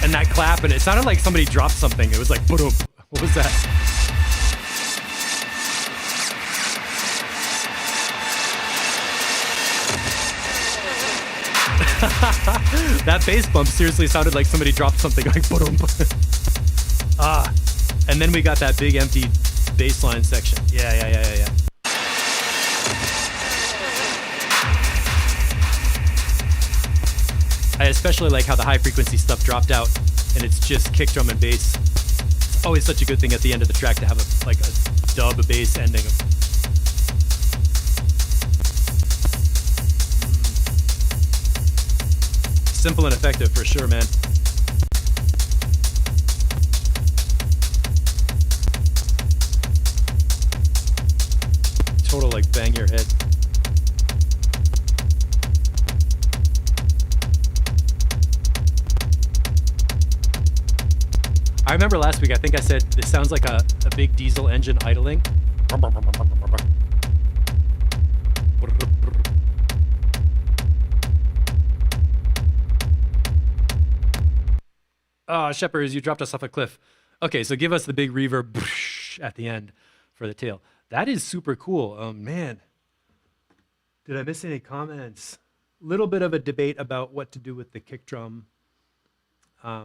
And that clap, and it sounded like somebody dropped something. It was like, boom. What was that? That bass bump seriously sounded like somebody dropped something like boom. And then we got that big empty bass line section. Yeah. I especially like how the high frequency stuff dropped out and it's just kick drum and bass. It's always such a good thing at the end of the track to have a dub bass ending. Simple and effective for sure, man. Total like bang your head. I remember last week, I think I said this sounds like a big diesel engine idling. Oh, Shepherds, you dropped us off a cliff. Okay, so give us the big reverb at the end for the tail. That is super cool. Oh, man. Did I miss any comments? Little bit of a debate about what to do with the kick drum. I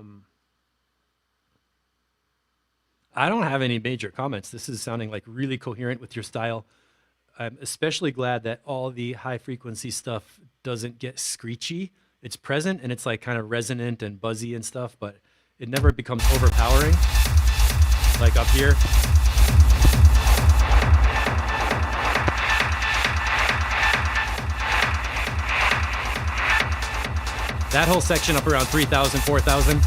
don't have any major comments. This is sounding like really coherent with your style. I'm especially glad that all the high frequency stuff doesn't get screechy. It's present and it's like kind of resonant and buzzy and stuff, but it never becomes overpowering. Like up here. That whole section up around 3,000, 4,000.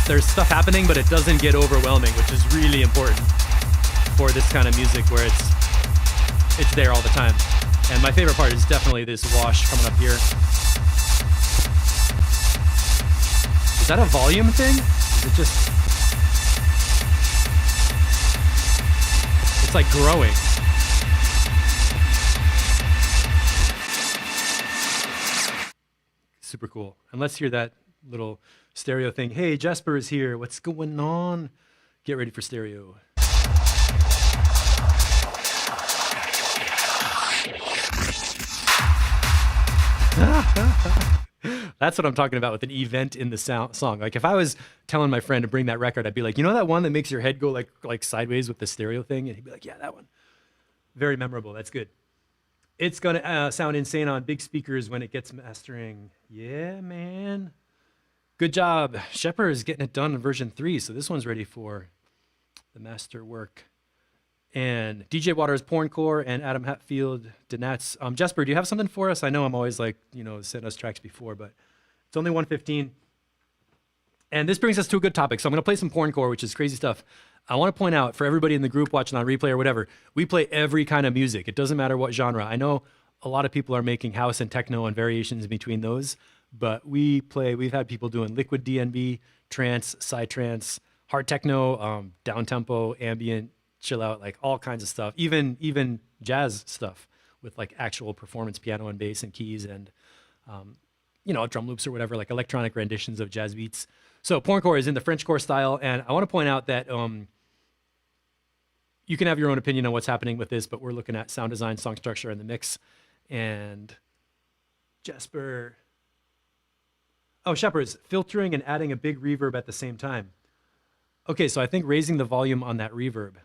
There's stuff happening, but it doesn't get overwhelming, which is really important for this kind of music where it's there all the time. And my favorite part is definitely this wash coming up here. Is that a volume thing? Is it just... It's like growing. Super cool. And let's hear that little stereo thing. Hey, Jasper is here. What's going on? Get ready for stereo. That's what I'm talking about with an event in the song. Like if I was telling my friend to bring that record, I'd be like, you know that one that makes your head go like sideways with the stereo thing? And he'd be like, yeah, that one. Very memorable. That's good. It's going to sound insane on big speakers when it gets mastering. Yeah, man. Good job. Shepard is getting it done in version 3, so this one's ready for the master work. And DJ Waters, Porncore, and Adam Hatfield, Danats. Jesper, do you have something for us? I know I'm always like, sent us tracks before, but it's only 1:15. And this brings us to a good topic. So I'm going to play some Porncore, which is crazy stuff. I want to point out for everybody in the group watching on replay or whatever, we play every kind of music. It doesn't matter what genre. I know a lot of people are making house and techno and variations between those, but we've had people doing liquid DNB, trance, psytrance, hard techno, down tempo, ambient, chill out, like all kinds of stuff, even jazz stuff with like actual performance piano and bass and keys and drum loops or whatever, like electronic renditions of jazz beats. So Porncore is in the Frenchcore style, and I want to point out that you can have your own opinion on what's happening with this, but we're looking at sound design, song structure, and the mix. And Jesper, Shepard's filtering and adding a big reverb at the same time. Okay, so I think raising the volume on that reverb.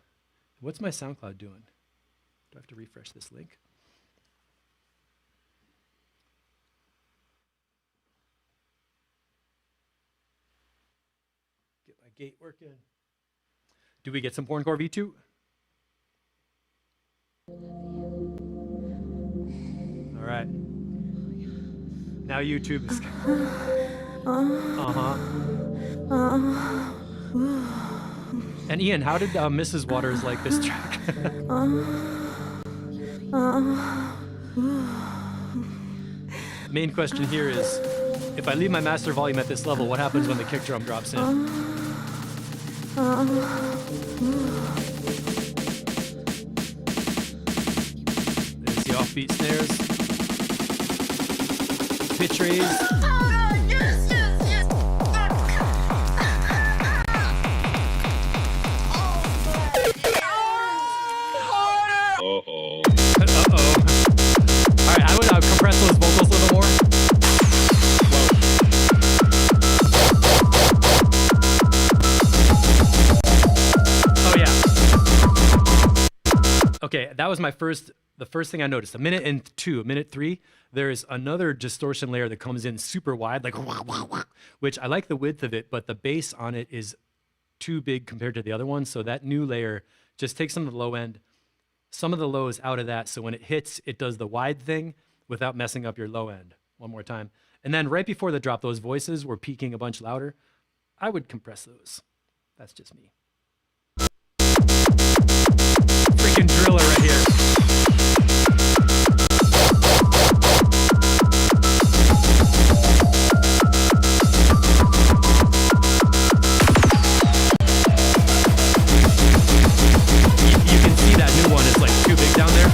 What's my SoundCloud doing? Do I have to refresh this link? Get my gate working. Do we get some Porncore V2? All right. Now YouTube is. And Ian, how did Mrs. Waters like this track? Main question here is, if I leave my master volume at this level, what happens when the kick drum drops in? There's the offbeat snares. Pitch raise. All right, I would compress those vocals a little more. Oh yeah. Okay, that was the first thing I noticed. A minute 3, there's another distortion layer that comes in super wide, like, which I like the width of it, but the bass on it is too big compared to the other one. So that new layer just takes some of the low end, some of the lows out of that, so when it hits, it does the wide thing without messing up your low end. One more time. And then right before the drop, those voices were peaking a bunch louder. I would compress those. That's just me. Freaking driller right here. Too big down there.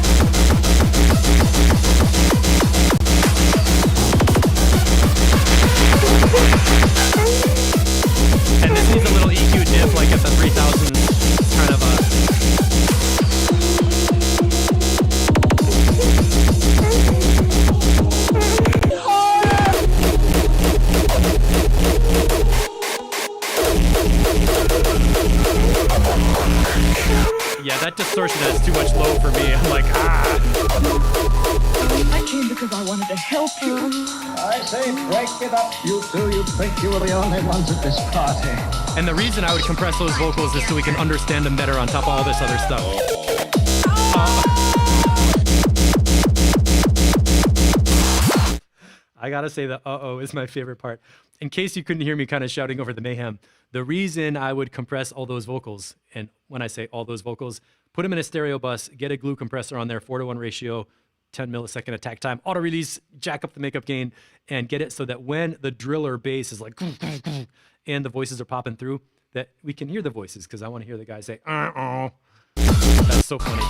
And this needs a little EQ dip, like at the 3000 kind of yeah, that distortion is too much low for me. I'm like, I came because I wanted to help you. I say break it up, you two. You think you were the only ones at this party. And the reason I would compress those vocals is so we can understand them better on top of all this other stuff. I gotta say the is my favorite part. In case you couldn't hear me kind of shouting over the mayhem, the reason I would compress all those vocals, and when I say all those vocals, put them in a stereo bus, get a glue compressor on there, 4:1 ratio, 10 millisecond attack time, auto release, jack up the makeup gain, and get it so that when the driller bass is like, and the voices are popping through, that we can hear the voices, because I want to hear the guy say, That's so funny.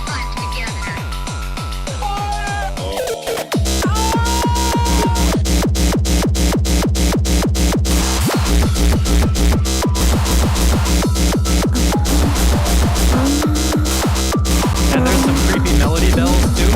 And there's some creepy melody bells too.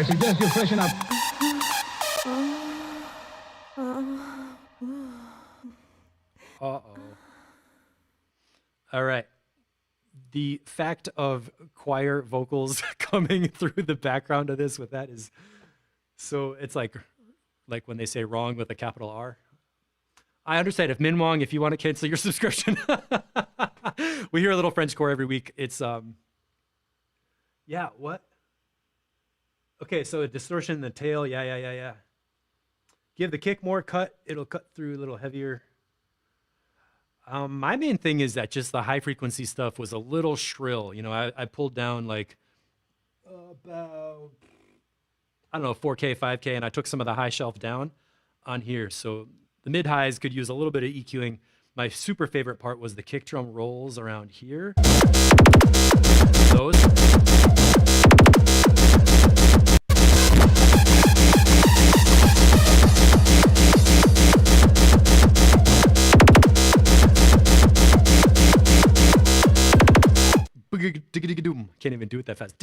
suggest you freshen up. Uh-oh. All right. The fact of choir vocals coming through the background of this with that is, so it's like when they say wrong with a capital R. I understand if Min Wong, if you want to cancel your subscription. We hear a little French core every week. It's, yeah, what? Okay, so a distortion in the tail. Yeah. Give the kick more cut. It'll cut through a little heavier. My main thing is that just the high frequency stuff was a little shrill. You know, I pulled down like about, I don't know, 4K, 5K, and I took some of the high shelf down on here. So the mid highs could use a little bit of EQing. My super favorite part was the kick drum rolls around here. Those. Can't even do it that fast.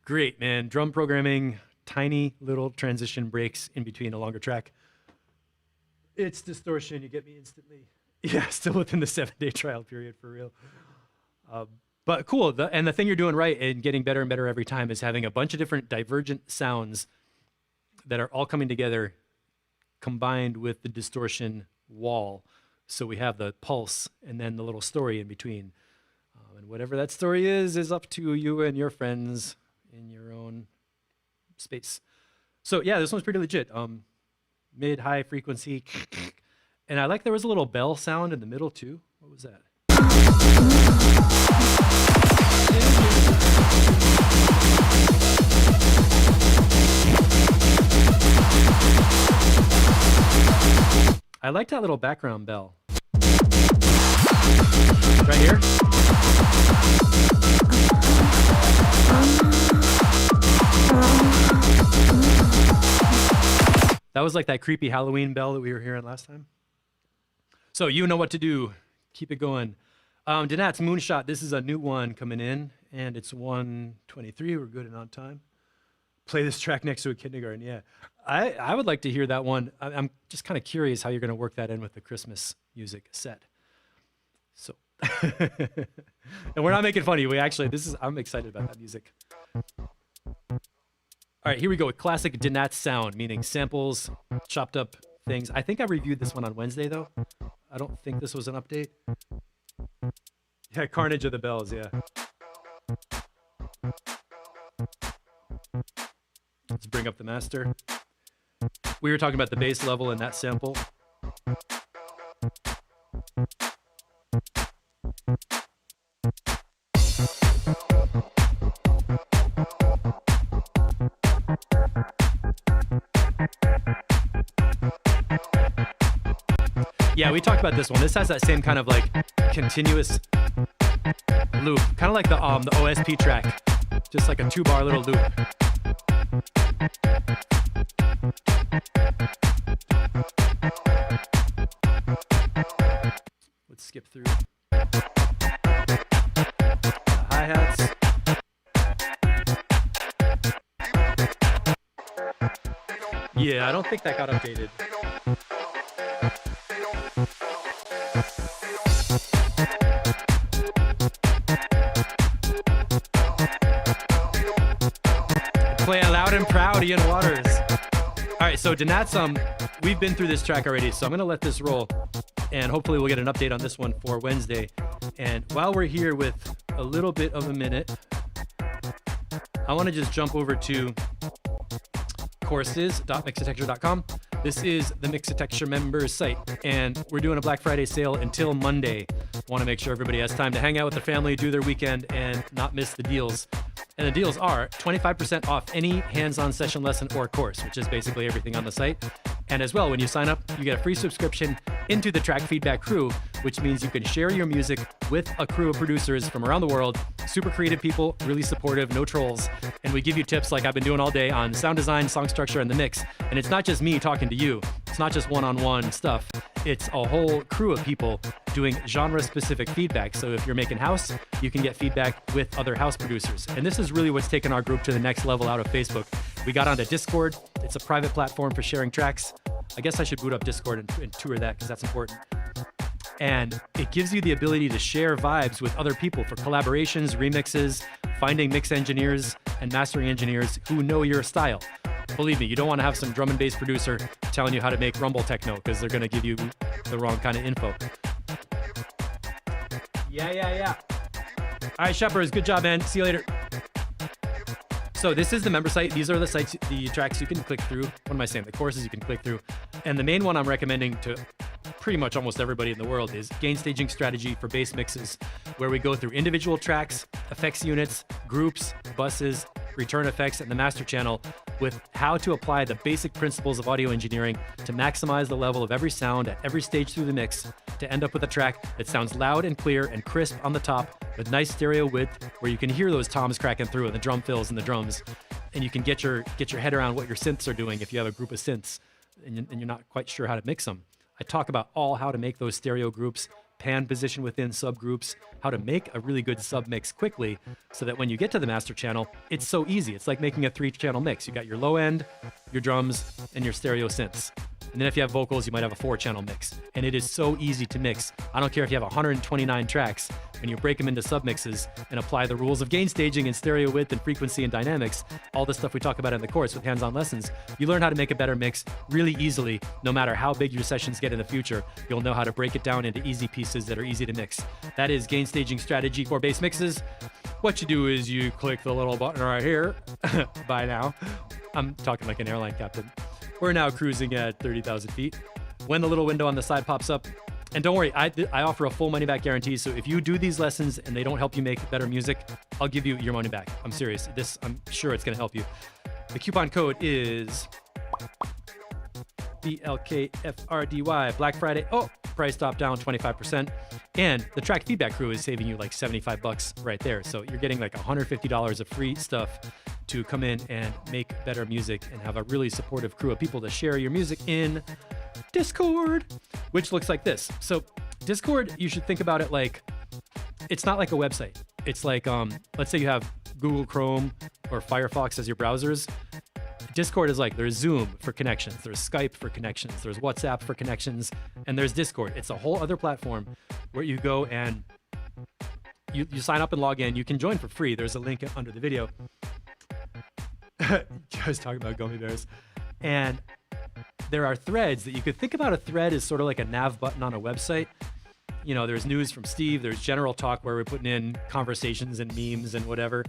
Great, man. Drum programming, tiny little transition breaks in between a longer track. It's distortion. You get me instantly. Yeah, still within the 7-day trial period for real. But cool. And the thing you're doing right and getting better and better every time is having a bunch of different divergent sounds that are all coming together combined with the distortion wall. So we have the pulse and then the little story in between. And whatever that story is up to you and your friends in your own space. So yeah, this one's pretty legit. Mid, high frequency. And I like there was a little bell sound in the middle too. What was that? I liked that little background bell. Right here. That was like that creepy Halloween bell that we were hearing last time. So you know what to do. Keep it going. Danat's Moonshot. This is a new one coming in, and it's 1:23. We're good and on time. Play this track next to a kindergarten. Yeah, I would like to hear that one. I'm just kind of curious how you're going to work that in with the Christmas music set. So, and we're not making fun of you. We actually, I'm excited about that music. All right, here we go with classic Danat sound, meaning samples, chopped up things. I think I reviewed this one on Wednesday, though. I don't think this was an update. Yeah, Carnage of the Bells, yeah. Let's bring up the master. We were talking about the bass level in that sample. Yeah, we talked about this one. This has that same kind of like continuous loop, kind of like the OSP track, just like a 2-bar little loop. Let's skip through hi-hats. Yeah, I don't think that got updated. Play it loud and proud, Ian Waters. All right, so Danat's, we've been through this track already, so I'm gonna let this roll, and hopefully we'll get an update on this one for Wednesday. And while we're here with a little bit of a minute, I wanna just jump over to courses.mixitecture.com. This is the Mixitecture members site, and we're doing a Black Friday sale until Monday. Want to make sure everybody has time to hang out with their family, do their weekend, and not miss the deals. And the deals are 25% off any hands-on session lesson or course, which is basically everything on the site. And as well, when you sign up, you get a free subscription into the Track Feedback Crew, which means you can share your music with a crew of producers from around the world. Super creative people, really supportive, no trolls. And we give you tips like I've been doing all day on sound design, song structure, and the mix. And it's not just me talking to you. It's not just one-on-one stuff. It's a whole crew of people doing genre-specific feedback. So if you're making house, you can get feedback with other house producers. And this is really what's taken our group to the next level out of Facebook. We got onto Discord. It's a private platform for sharing tracks. I guess I should boot up Discord and tour that because that's important. And it gives you the ability to share vibes with other people for collaborations, remixes, finding mix engineers and mastering engineers who know your style. Believe me, you don't want to have some drum and bass producer telling you how to make rumble techno because they're going to give you the wrong kind of info. Yeah. All right, Shepherds, good job, man. See you later. So this is the member site. These are the sites, the tracks you can click through. What am I saying? The courses you can click through. And the main one I'm recommending to pretty much almost everybody in the world is Gain Staging Strategy for Bass Mixes, where we go through individual tracks, effects units, groups, buses, return effects, and the master channel with how to apply the basic principles of audio engineering to maximize the level of every sound at every stage through the mix to end up with a track that sounds loud and clear and crisp on the top with nice stereo width where you can hear those toms cracking through and the drum fills and the drums, and you can get your head around what your synths are doing if you have a group of synths and you're not quite sure how to mix them. I talk about how to make those stereo groups, pan position within subgroups, how to make a really good sub mix quickly so that when you get to the master channel, it's so easy. It's like making a 3-channel mix. You got your low end, your drums, and your stereo synths. And then if you have vocals, you might have a 4-channel mix. And it is so easy to mix. I don't care if you have 129 tracks. When you break them into submixes and apply the rules of gain staging and stereo width and frequency and dynamics, all the stuff we talk about in the course with hands-on lessons, you learn how to make a better mix really easily. No matter how big your sessions get in the future, you'll know how to break it down into easy pieces that are easy to mix. That is Gain Staging Strategy for Bass Mixes. What you do is you click the little button right here. Bye now. I'm talking like an airline captain. We're now cruising at 30,000 feet. When the little window on the side pops up, and don't worry, I offer a full money back guarantee. So if you do these lessons and they don't help you make better music, I'll give you your money back. I'm serious. I'm sure it's going to help you. The coupon code is BLKFRDY, Black Friday. Oh, price drop down 25%. And the Track Feedback Crew is saving you like $75 right there. So you're getting like $150 of free stuff to come in and make better music and have a really supportive crew of people to share your music in Discord, which looks like this. So Discord, you should think about it like, it's not like a website. It's like, let's say you have Google Chrome or Firefox as your browsers. Discord is like, there's Zoom for connections, there's Skype for connections, there's WhatsApp for connections, and there's Discord. It's a whole other platform where you go and you sign up and log in. You can join for free. There's a link under the video. I was talking about gummy bears. And there are threads that you could think about. A thread is sort of like a nav button on a website. You know, there's news from Steve, there's general talk where we're putting in conversations and memes and whatever,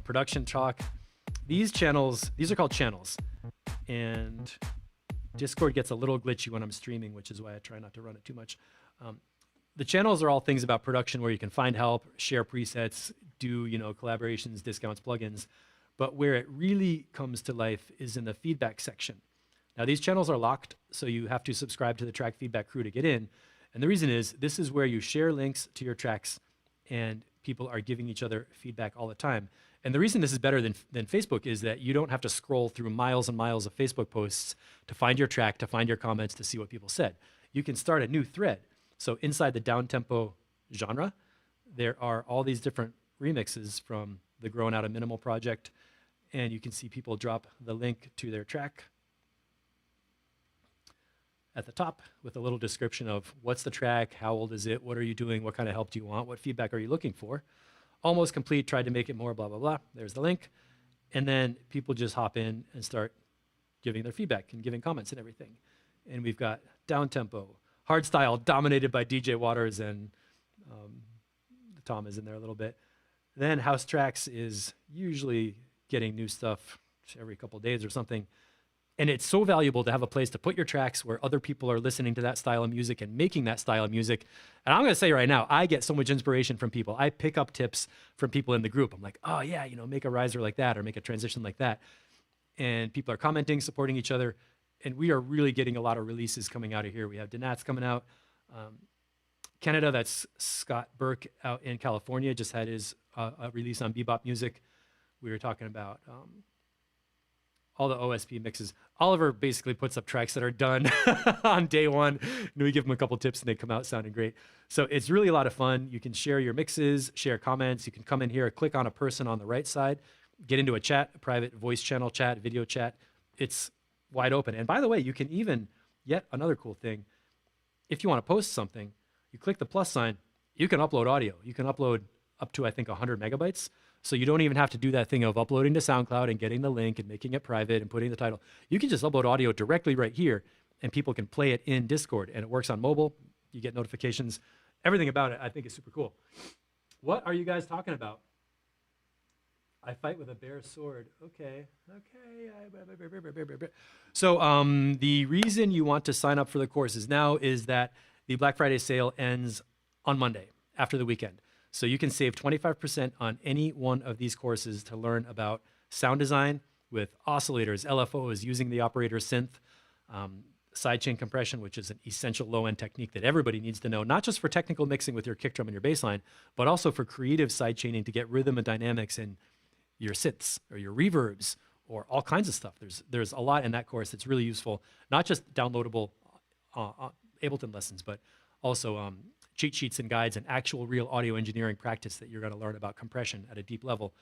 production talk. These channels, these are called channels. And Discord gets a little glitchy when I'm streaming, which is why I try not to run it too much. The channels are all things about production where you can find help, share presets, do, collaborations, discounts, plugins. But where it really comes to life is in the feedback section. Now, these channels are locked, so you have to subscribe to the Track Feedback Crew to get in. And the reason is, this is where you share links to your tracks, and people are giving each other feedback all the time. And the reason this is better than Facebook is that you don't have to scroll through miles and miles of Facebook posts to find your track, to find your comments, to see what people said. You can start a new thread. So inside the down-tempo genre, there are all these different remixes from the Growing Out of Minimal project, and you can see people drop the link to their track at the top with a little description of what's the track, how old is it, what are you doing, what kind of help do you want, what feedback are you looking for. Almost complete, tried to make it more, blah, blah, blah. There's the link. And then people just hop in and start giving their feedback and giving comments and everything. And we've got down-tempo, hardstyle dominated by DJ Waters, and Tom is in there a little bit. Then house tracks is usually getting new stuff every couple of days or something. And it's so valuable to have a place to put your tracks where other people are listening to that style of music and making that style of music. And I'm going to say right now, I get so much inspiration from people. I pick up tips from people in the group. I'm like, oh yeah, make a riser like that or make a transition like that. And people are commenting, supporting each other. And we are really getting a lot of releases coming out of here. We have Donat's coming out. Canada, that's Scott Burke out in California, just had his release on Bebop Music. We were talking about all the OSP mixes. Oliver basically puts up tracks that are done on day one, and we give them a couple tips and they come out sounding great. So it's really a lot of fun. You can share your mixes, share comments. You can come in here, click on a person on the right side get into a chat, a private voice channel chat, video chat. It's wide open. And by the way, you can even, yet another cool thing, if you want to post something, you click the plus sign, you can upload audio. You can upload up to, I think, 100 megabytes. So you don't even have to do that thing of uploading to SoundCloud and getting the link and making it private and putting the title. You can just upload audio directly right here, and people can play it in Discord. And it works on mobile. You get notifications. Everything about it, I think, is super cool. What are you guys talking about? I fight with a bare sword. Okay. So the reason you want to sign up for the courses now is that the Black Friday sale ends on Monday after the weekend. So you can save 25% on any one of these courses to learn about sound design with oscillators, LFOs, using the operator synth, sidechain compression, which is an essential low-end technique that everybody needs to know, not just for technical mixing with your kick drum and your bass line, but also for creative sidechaining to get rhythm and dynamics in your synths or your reverbs or all kinds of stuff. There's a lot in that course that's really useful, not just downloadable Ableton lessons, but also cheat sheets and guides and actual real audio engineering practice that you're going to learn about compression at a deep level.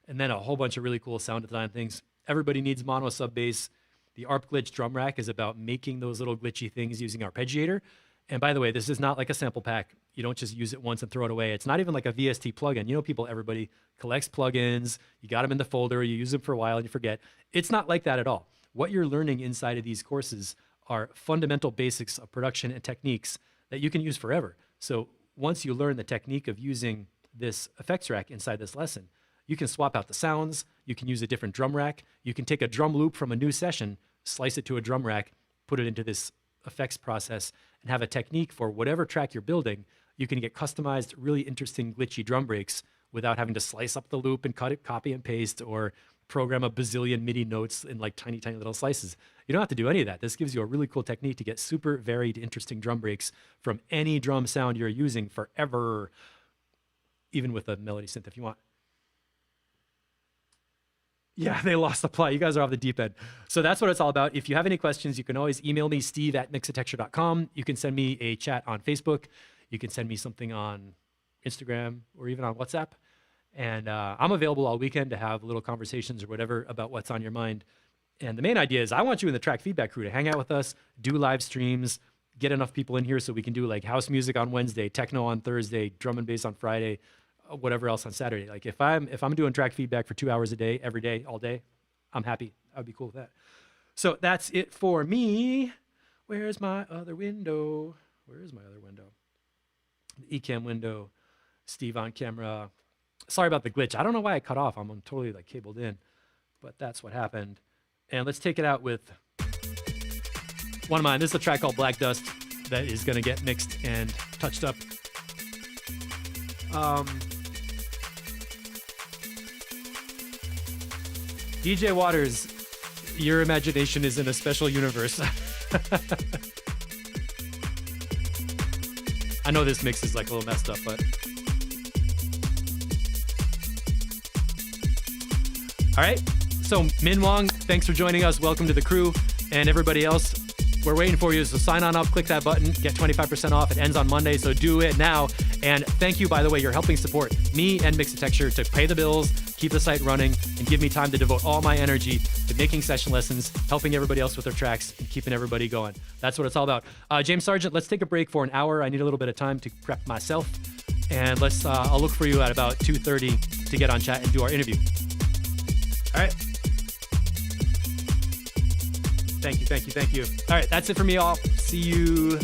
And then a whole bunch of really cool sound design things. Everybody needs mono sub bass. The ARP glitch drum rack is about making those little glitchy things using arpeggiator. And by the way, this is not like a sample pack. You don't just use it once and throw it away. It's not even like a VST plugin. You know, everybody collects plugins. You got them in the folder. You use them for a while and you forget. It's not like that at all. What you're learning inside of these courses are fundamental basics of production and techniques that you can use forever. So once you learn the technique of using this effects rack inside this lesson, you can swap out the sounds. You can use a different drum rack. You can take a drum loop from a new session, slice it to a drum rack, put it into this effects process, and have a technique for whatever track you're building. You can get customized, really interesting, glitchy drum breaks without having to slice up the loop and cut it, copy and paste, or program a bazillion MIDI notes in like tiny, tiny little slices. You don't have to do any of that. This gives you a really cool technique to get super varied, interesting drum breaks from any drum sound you're using forever, even with a melody synth if you want. Yeah, they lost the plot. You guys are off the deep end. So that's what it's all about. If you have any questions, you can always email me, steve@mixitecture.com. You can send me a chat on Facebook. You can send me something on Instagram or even on WhatsApp. And I'm available all weekend to have little conversations or whatever about what's on your mind. And the main idea is I want you in the Track Feedback Crew to hang out with us, do live streams, get enough people in here so we can do like house music on Wednesday, techno on Thursday, drum and bass on Friday, whatever else on Saturday. Like if I'm doing track feedback for 2 hours a day, every day, all day, I'm happy. I'd be cool with that. So that's it for me. Where's my other window? Where is my other window? The eCam window, Steve on camera. Sorry about the glitch. I don't know why I cut off. I'm totally like cabled in, but that's what happened. And let's take it out with one of mine. This is a track called Black Dust that is going to get mixed and touched up. DJ Waters, your imagination is in a special universe. I know this mix is like a little messed up, but... All right, so Min Wong, thanks for joining us. Welcome to the crew. And everybody else, we're waiting for you. So sign on up, click that button, get 25% off. It ends on Monday, so do it now. And thank you, by the way, you're helping support me and Mixitecture to pay the bills, keep the site running, and give me time to devote all my energy to making session lessons, helping everybody else with their tracks, and keeping everybody going. That's what it's all about. James Sargent, let's take a break for an hour. I need a little bit of time to prep myself. And let's, I'll look for you at about 2:30 to get on chat and do our interview. All right. Thank you. All right, that's it for me, all. See you